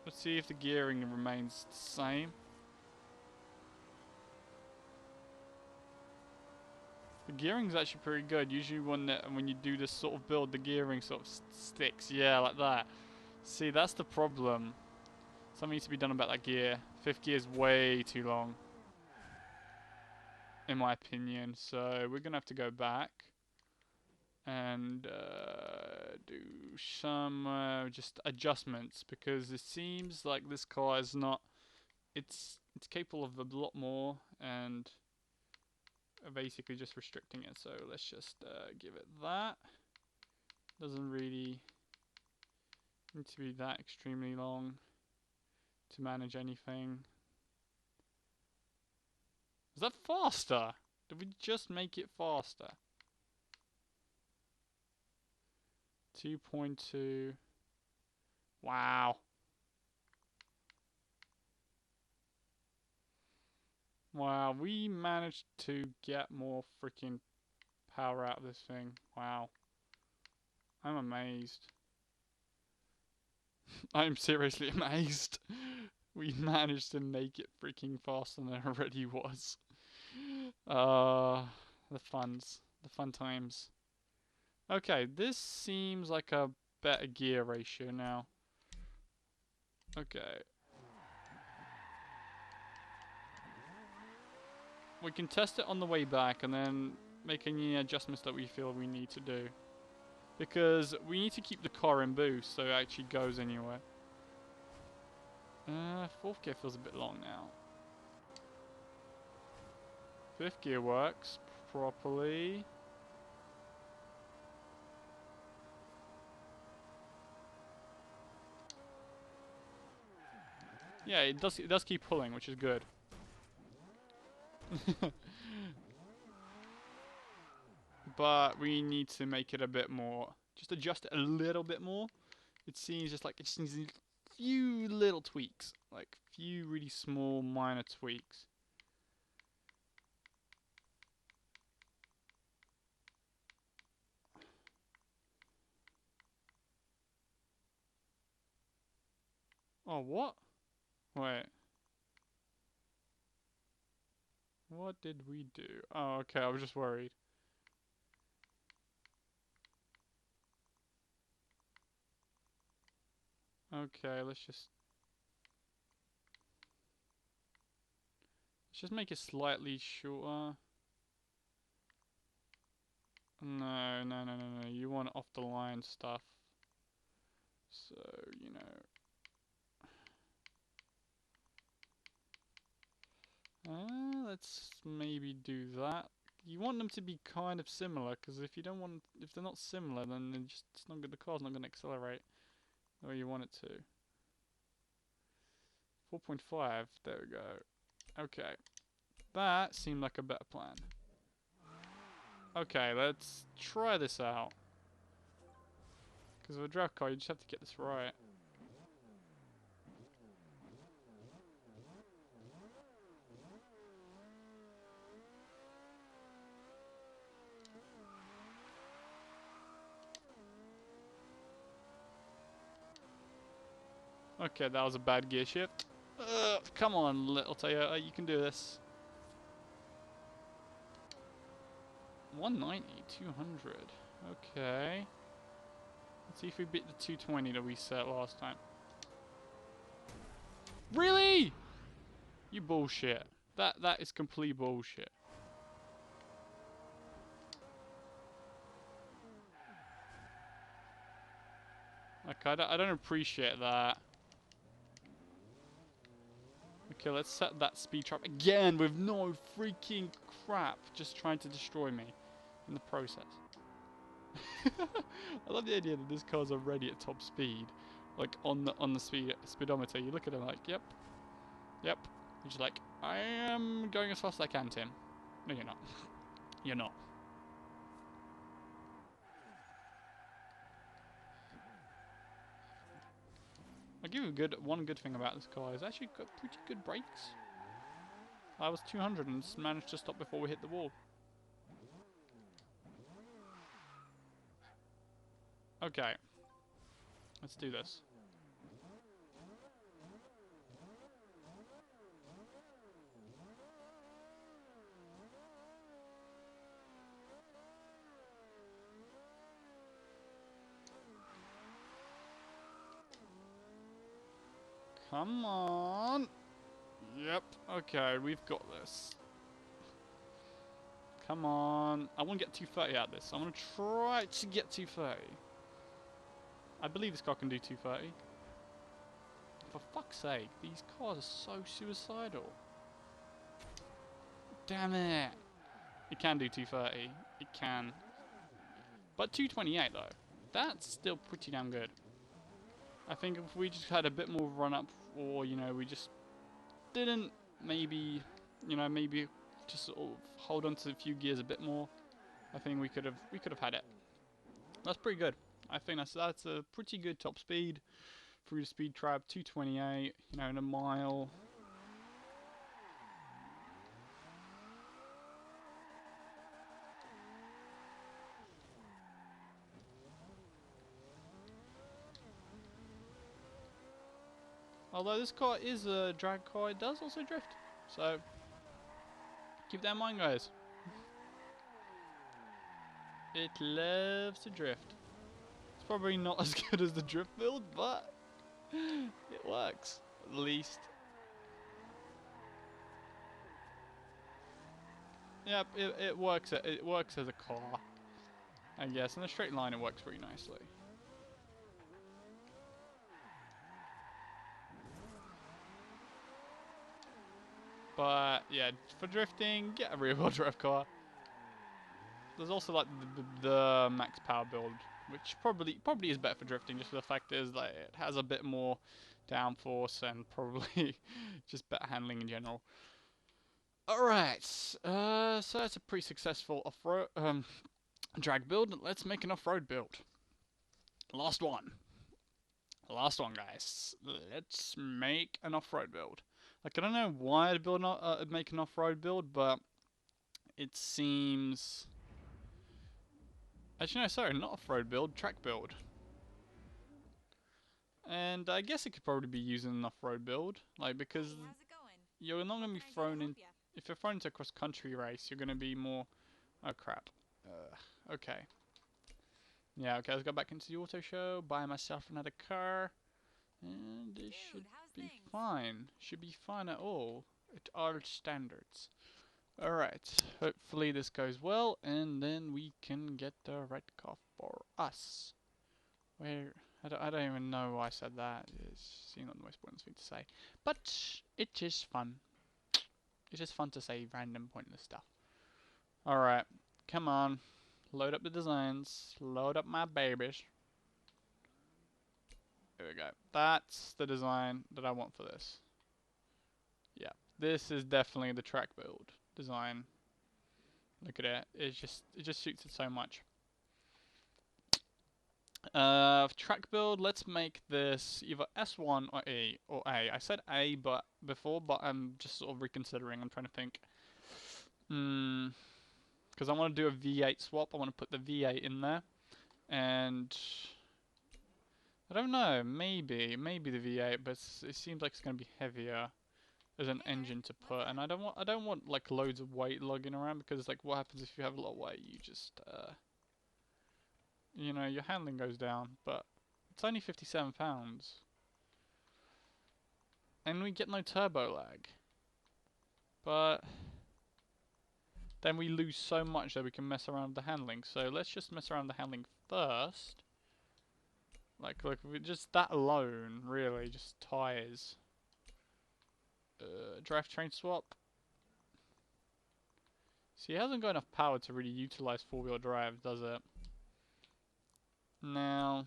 Let's see if the gearing remains the same. The gearing's actually pretty good. Usually when you do this sort of build, the gearing sort of sticks. Yeah, like that. See, that's the problem. Something needs to be done about that gear. Fifth gear is way too long, in my opinion. So we're gonna have to go back and do some just adjustments, because it seems like this car is not. It's capable of a lot more, and basically just restricting it. So let's just give it that. Doesn't really need to be that extremely long to manage anything. Is that faster? Did we just make it faster? 2.2. Wow. Wow, we managed to get more freaking power out of this thing. Wow. I'm amazed. I'm seriously amazed. We managed to make it freaking faster than it already was. The fun times. Okay, this seems like a better gear ratio now. Okay. We can test it on the way back and then make any adjustments that we feel we need to do. Because we need to keep the car in boost so it actually goes anywhere. Fourth gear feels a bit long now. Fifth gear works properly. Yeah, it does keep pulling, which is good. But we need to make it a bit more. Just adjust it a little bit more. It seems just like it just needs a few little tweaks. Like, few really small, minor tweaks. Oh, what? Wait. What did we do? Oh, okay, I was just worried. Okay, let's just make it slightly shorter. No, no, no, no, no. You want off the line stuff. So, you know. Let's maybe do that. you want them to be kind of similar, because if you don't want, if they're not similar, then it's not good. The car's not going to accelerate the way you want it to. 4.5. There we go. Okay, that seemed like a better plan. Okay, let's try this out. Because with a draft car, you just have to get this right. Okay, that was a bad gear shift. Come on, little Toyota, you can do this. 190, 200. Okay. Let's see if we beat the 220 that we set last time. Really? You bullshit. That is complete bullshit. Okay, I don't appreciate that. Okay, let's set that speed trap again with no freaking crap just trying to destroy me in the process. I love the idea that this car's already at top speed, like on the speedometer. You look at it like, yep. You're just like, I am going as fast as I can, Tim. No, you're not. You're not. I'll give you one good thing about this car is actually got pretty good brakes. I was 200 and managed to stop before we hit the wall. Okay, let's do this. Come on. Yep, okay, we've got this. Come on. I want to get 230 out of this. I'm going to try to get 230. I believe this car can do 230. For fuck's sake, these cars are so suicidal. Damn it. It can do 230. It can. But 228 though. That's still pretty damn good. I think if we just had a bit more run up, or you know, we just didn't maybe, you know, maybe just sort of hold on to a few gears a bit more, I think we could have had it. That's pretty good. I think that's a pretty good top speed through the speed trap. 228, you know, in a mile. Although this car is a drag car, it does also drift. So keep that in mind, guys. It loves to drift. It's probably not as good as the drift build, but it works, at least. Yep, it works. It works as a car, I guess. In a straight line, it works pretty nicely. But yeah, for drifting, get a rear-wheel drive car. There's also like the max power build, which probably is better for drifting. Just for the fact is like it has a bit more downforce and probably just better handling in general. Alright, so that's a pretty successful off-road drag build. Let's make an off-road build. Last one, guys. Let's make an off-road build. Like I don't know why I'd make an off-road build, but it seems. Actually, no, sorry, not off-road build, track build. And I guess it could probably be used in an off-road build, like because Hey, how's it going? you're not going to be Can I thrown in. help ya? If you're thrown into a cross-country race, you're going to be more. Oh crap. Okay. Yeah. Okay. Let's go back into the auto show. Buy myself another car, and this should How's be things? fine. Should be fine at all standards. All right. Hopefully this goes well, and then we can get the right car for us. Where I don't even know why I said that. It's not the most pointless thing to say, but it is fun. It's just fun to say random pointless stuff. Alright, come on. Load up the designs. Load up my babies. There we go. That's the design that I want for this. Yeah, this is definitely the track build design. Look at it. It just suits it so much. Track build. Let's make this either S1 or A I said A, but before, but I'm just sort of reconsidering. I'm trying to think. Because I want to do a V8 swap. I want to put the V8 in there, and I don't know. Maybe the V8, but it seems like it's going to be heavier as an engine to put, and I don't want like loads of weight lugging around, because like what happens if you have a lot of weight? You just you know, your handling goes down. But it's only 57 pounds, and we get no turbo lag. But then we lose so much that we can mess around with the handling. So let's just mess around with the handling first. Like, look, just that alone, really, just tires. Drivetrain swap. See, it hasn't got enough power to really utilize four-wheel drive, does it? Now,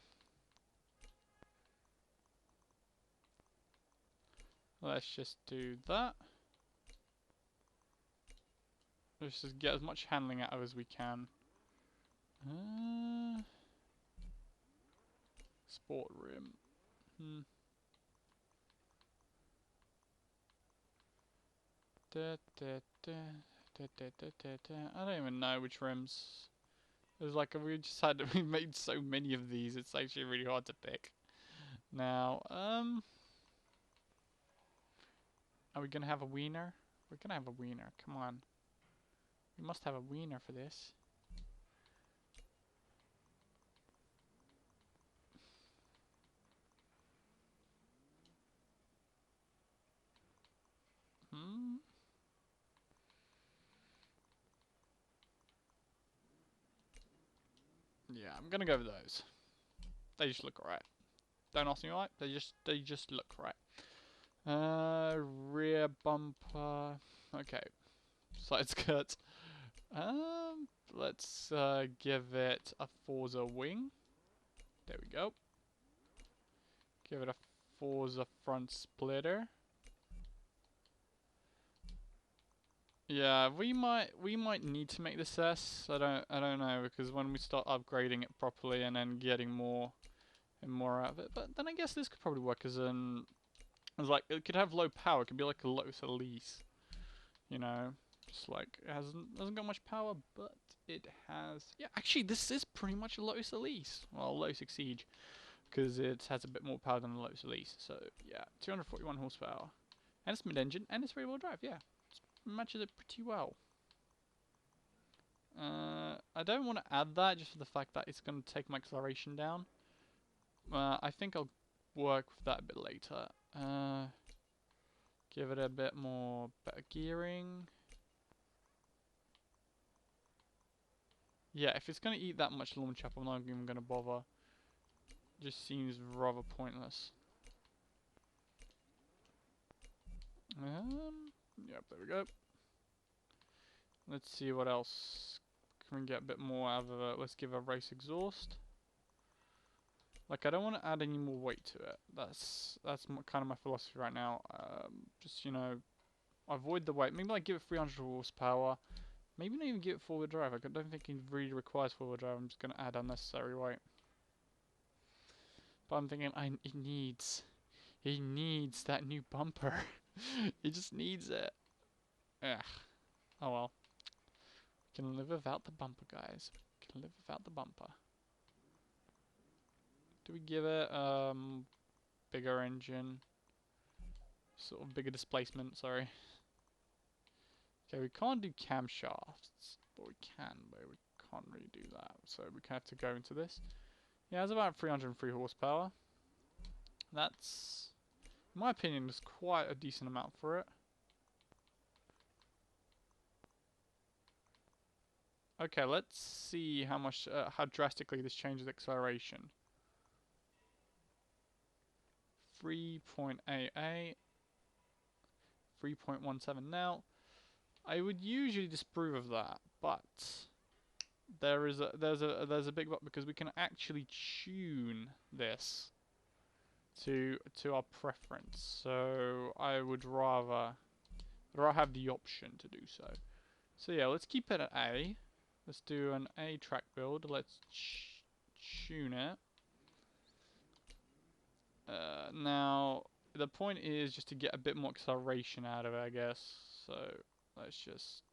let's just do that. Let's just get as much handling out of as we can. Sport rim. I don't even know which rims. There's like we just had we made so many of these. It's actually really hard to pick. Now, are we gonna have a wiener? We're gonna have a wiener. Come on, we must have a wiener for this. Yeah, I'm gonna go with those. They just look alright. Don't ask me why. They just look right. Rear bumper. Okay. Side skirts. Let's give it a Forza wing. There we go. Give it a Forza front splitter. Yeah, we might need to make this S. I don't know, because when we start upgrading it properly and then getting more and more out of it. But then I guess this could probably work as like it could have low power. It could be like a Lotus Elise, you know, just like it hasn't got much power, but it has. Yeah, actually, this is pretty much a Lotus Elise. Well, Lotus Exige, because it has a bit more power than a Lotus Elise. So yeah, 241 horsepower, and it's mid-engine and it's rear-wheel drive. Yeah, it matches it pretty well. I don't want to add that just for the fact that it's going to take my acceleration down. I think I'll work with that a bit later. Give it a bit more better gearing. Yeah, if it's going to eat that much launch up, I'm not even going to bother. Just seems rather pointless. Yep, there we go. Let's see what else. Can we get a bit more out of it? Let's give a race exhaust. Like, I don't want to add any more weight to it. That's kind of my philosophy right now. Just, you know, avoid the weight. Maybe like give it 300 horsepower. Maybe not even give it four-wheel drive. I don't think it really requires four-wheel drive. I'm just going to add unnecessary weight. But I'm thinking it needs that new bumper. It just needs it. Ugh. Oh well. We can live without the bumper, guys. We can live without the bumper. Do we give it bigger engine? Sort of bigger displacement, sorry. Okay, we can't do camshafts, but we can't really do that. So we have to go into this. Yeah, it's about 303 horsepower. That's, in my opinion, is quite a decent amount for it. Okay, let's see how drastically this changes acceleration. 3.88, 3.17 now. I would usually disapprove of that, but there's a big but, because we can actually tune this to our preference. So I would rather have the option to do so. So yeah, let's keep it at A. Let's do an A track build. Let's tune it. Now, the point is just to get a bit more acceleration out of it, I guess. So let's just...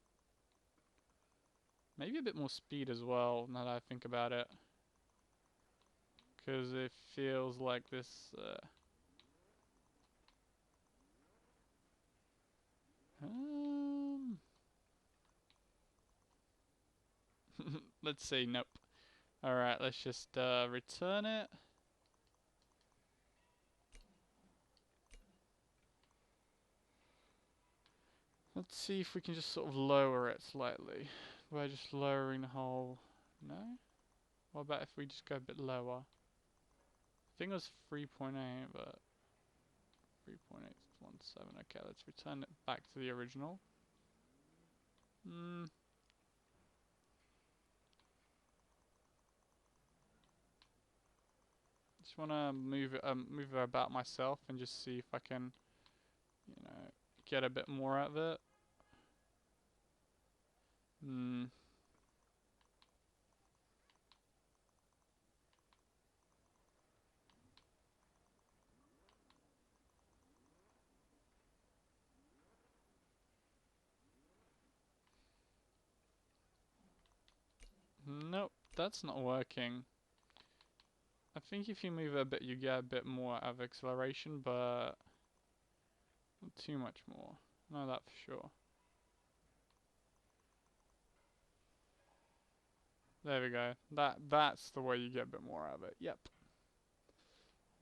maybe a bit more speed as well, now that I think about it. Because it feels like this... let's see, nope. Alright, let's just return it. Let's see if we can just sort of lower it slightly. By just lowering the whole... no? What about if we just go a bit lower? I think it was 3.8, but... 3.817. Okay, let's return it back to the original. Just wanna move it about myself and just see if I can, you know, get a bit more out of it. Nope, that's not working. I think if you move it a bit, you get a bit more out of acceleration, but not too much more. No, that for sure. There we go. That's the way you get a bit more out of it. Yep.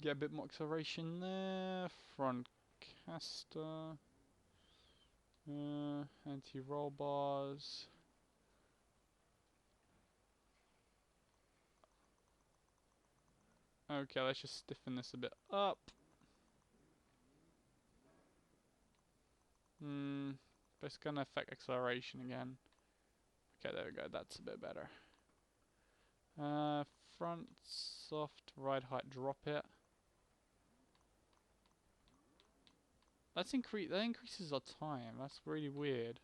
Get a bit more acceleration there. Front caster. Anti-roll bars. Okay, let's just stiffen this a bit up. But it's gonna affect acceleration again. Okay, there we go. That's a bit better. Front soft, ride height, drop it. That increases our time. That's really weird.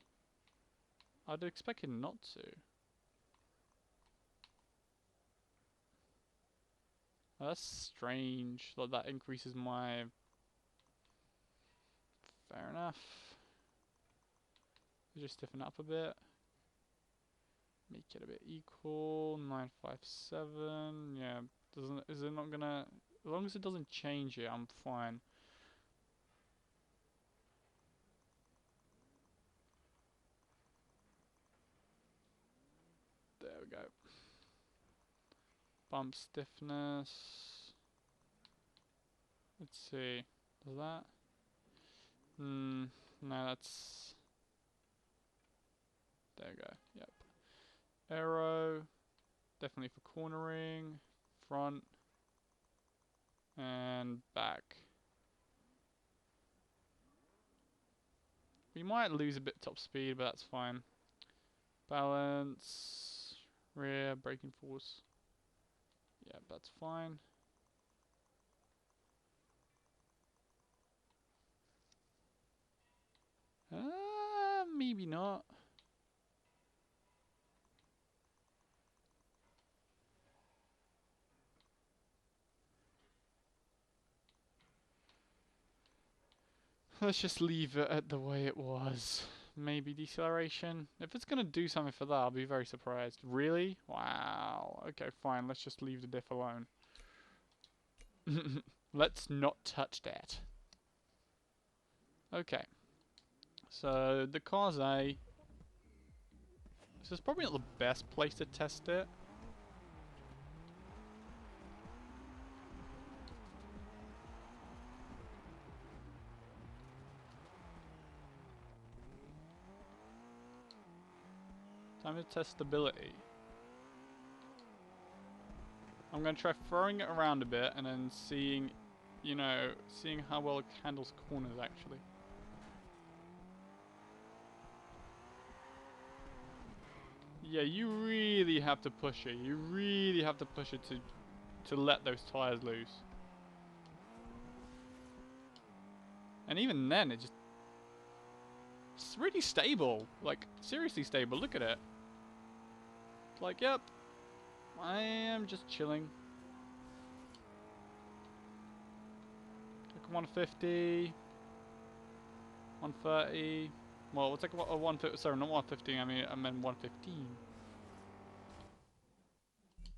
I'd expect it not to. Oh, that's strange. That increases my... fair enough. Just stiffen up a bit. Make it a bit equal. 957. Yeah. Is it not gonna... as long as it doesn't change it, I'm fine. There we go. Bump stiffness. Let's see. Does that? No, that's... there we go. Yep. Arrow. Definitely for cornering. Front. And back. We might lose a bit top speed, but that's fine. Balance. Rear. Braking force. Yeah, that's fine. Maybe not. Let's just leave it at the way it was. Maybe deceleration. If it's gonna do something for that, I'll be very surprised. Really? Wow. Okay, fine. Let's just leave the diff alone. Let's not touch that. Okay. So, the car's A. This is probably not the best place to test it. Time to test stability. I'm going to try throwing it around a bit and then seeing, you know, seeing how well it handles corners actually. Yeah, you really have to push it. You really have to push it to let those tires loose. And even then, it's really stable. Like, seriously stable. Look at it. It's like, yep, I am just chilling. Like 150, 130. Well, we'll take a 150. Sorry, not 150. I meant 115.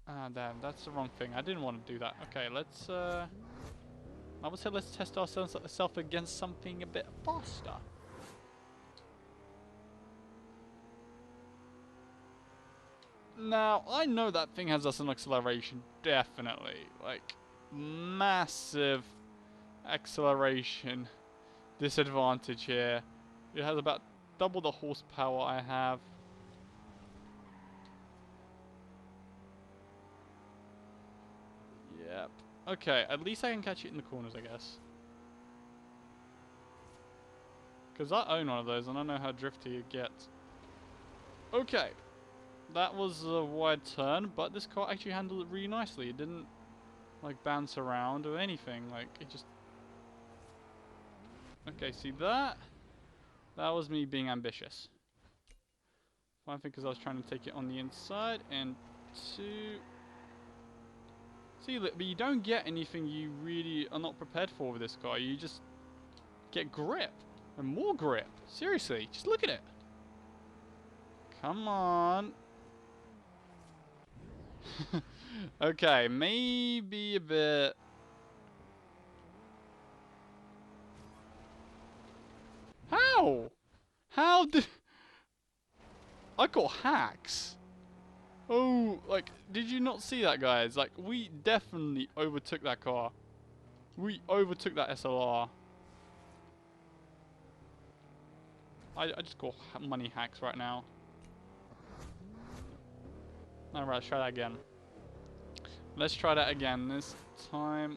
Ah, damn, that's the wrong thing. I didn't want to do that. Okay, let's. I would say let's test ourselves against something a bit faster. Now, I know that thing has us an acceleration, definitely. Like, massive acceleration disadvantage here. It has about double the horsepower I have. Yep. Okay, at least I can catch it in the corners, I guess. Because I own one of those and I know how drifty it gets. Okay. That was a wide turn, but this car actually handled it really nicely. It didn't, like, bounce around or anything. Like, it just... Okay, see that? That was me being ambitious. One thing because I was trying to take it on the inside, and two... See, look, but you don't get anything you really are not prepared for with this car. You just get grip. And more grip. Seriously, just look at it. Come on. Okay, maybe a bit... How? How did... I got hacks. Oh, like, did you not see that, guys? Like, we definitely overtook that car. We overtook that SLR. I just got money hacks right now. Alright, let's try that again. Let's try that again. This time...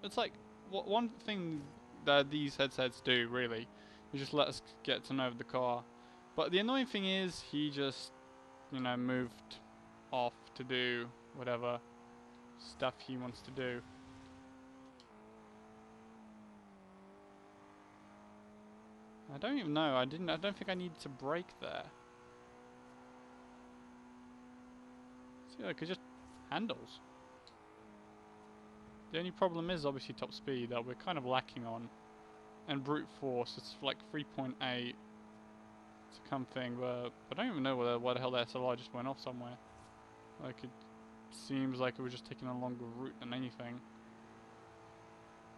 It's like, one thing that these headsets do, really, is just let us get to know the car. But the annoying thing is, he just, you know, moved off to do whatever stuff he wants to do. I don't even know. I don't think I needed to brake there. See, look, it just handles. The only problem is obviously top speed that we're kind of lacking on, and brute force. It's like 3.8. It's a thing, but I don't even know why the hell the SLR just went off somewhere. Like, it seems like it was just taking a longer route than anything.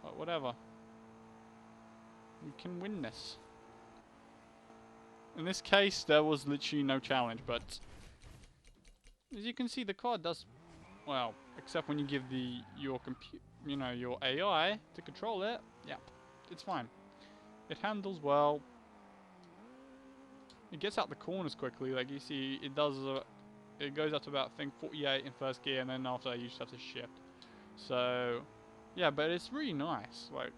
But whatever. We can win this. In this case, there was literally no challenge, but as you can see, the car does well, except when you give your AI to control it. Yeah, it's fine. It handles well. It gets out the corners quickly. Like you see, it does. It goes up to about, I think, 48 in first gear, and then after that you just have to shift. So, yeah, but it's really nice. Like,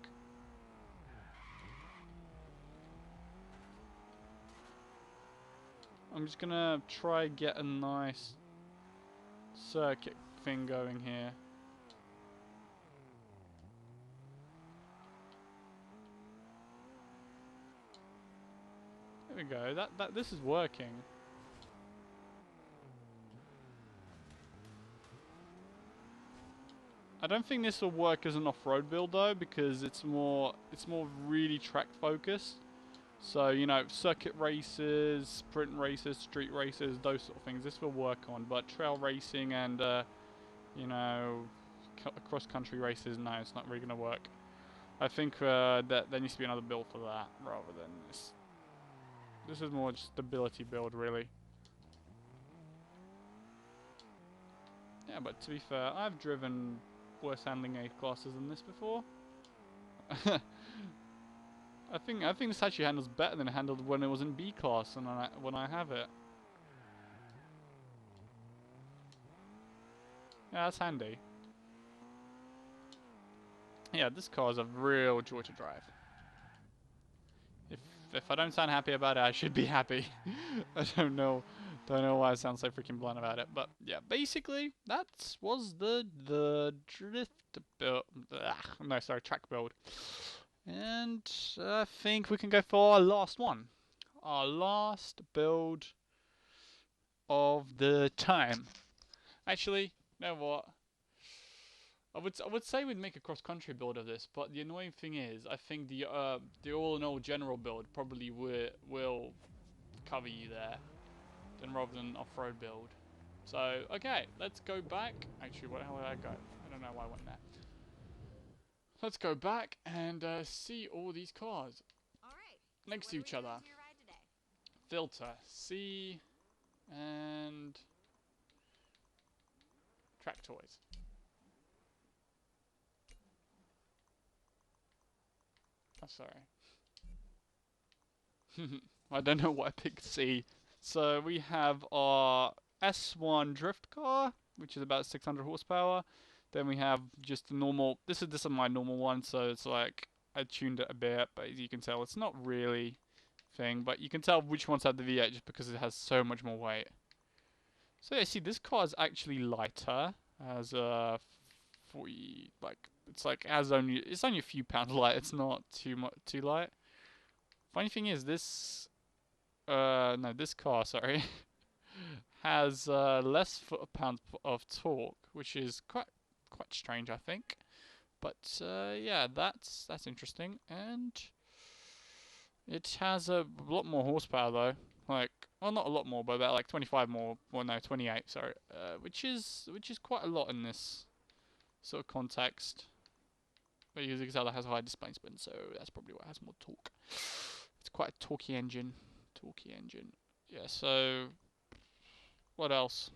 I'm just gonna try get a nice circuit thing going here. There we go. This is working. I don't think this will work as an off-road build though, because it's more really track focused. So, you know, circuit races, sprint races, street races, those sort of things, this will work on. But trail racing and, you know, cross-country races, no, it's not really going to work. I think that there needs to be another build for that, rather than this. This is more just stability build, really. Yeah, but to be fair, I've driven worse handling A classes than this before. I think this actually handles better than it handled when it was in B class and when I have it. Yeah, that's handy. Yeah, this car is a real joy to drive. If I don't sound happy about it, I should be happy. I don't know Don't know why I sound so freaking blunt about it, but yeah, basically that was the drift build. No, sorry, track build. And I think we can go for our last one, our last build of the time. Actually, you know what? I would say we'd make a cross country build of this, but the annoying thing is, I think the all in all general build probably will cover you there, then rather than off road build. So okay, let's go back. Actually, what the hell did I go? I don't know why I went there. Let's go back and see all these cars All right. next So to what each are we other. doing to your ride today? Filter, C, and track toys. Oh, sorry. I don't know why I picked C. So we have our S1 drift car, which is about 600 horsepower. Then we have just the normal. This is my normal one, so it's like I tuned it a bit, but as you can tell, it's not really thing. But you can tell which ones have the V8 just because it has so much more weight. So yeah, see, this car is actually lighter. Has a 40 like it's only a few pounds light. It's not too light. Funny thing is, this car, sorry, has less foot-pounds of torque, which is quite strange, I think. But yeah, that's interesting, and it has a lot more horsepower though. Like, well, not a lot more, but about like 25 more. Well, no, 28. Sorry, which is quite a lot in this sort of context. But you can tell it has a high displacement, so that's probably what has more torque. It's quite a torquey engine. Torquey engine. Yeah, so what else?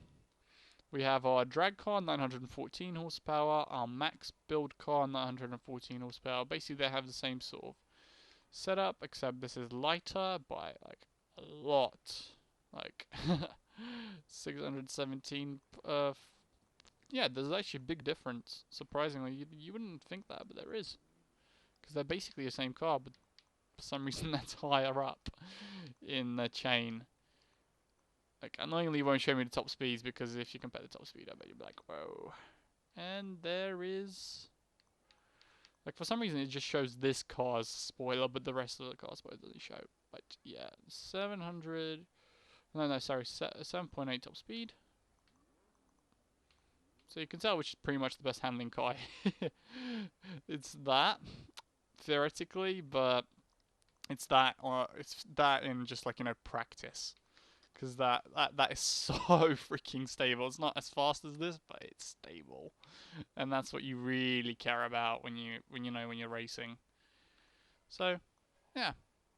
We have our drag car, 914 horsepower, our max build car, 914 horsepower. Basically, they have the same sort of setup, except this is lighter by like a lot. Like 617. Yeah, there's actually a big difference. Surprisingly, you wouldn't think that, but there is. Because they're basically the same car, but for some reason that's higher up in the chain. Like, annoyingly, it won't show me the top speeds because if you compare the top speed, I bet you'll be like, whoa. And there is... Like, for some reason, it just shows this car's spoiler, but the rest of the car's spoiler doesn't show. But, yeah, 700... No, sorry, 7.8 top speed. So you can tell which is pretty much the best handling car. It's that, theoretically, but it's that, or it's that in just, like, practice. Because that is so freaking stable. It's not as fast as this, but it's stable, and that's what you really care about when you're racing. So, yeah,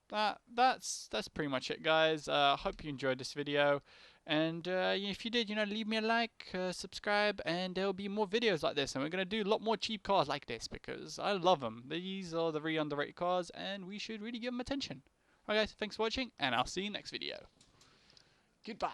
that's pretty much it, guys. Hope you enjoyed this video, and if you did, leave me a like, subscribe, and there'll be more videos like this. And we're gonna do a lot more cheap cars like this because I love them. These are the really underrated cars, and we should really give them attention. Alright, guys, thanks for watching, and I'll see you next video. Goodbye.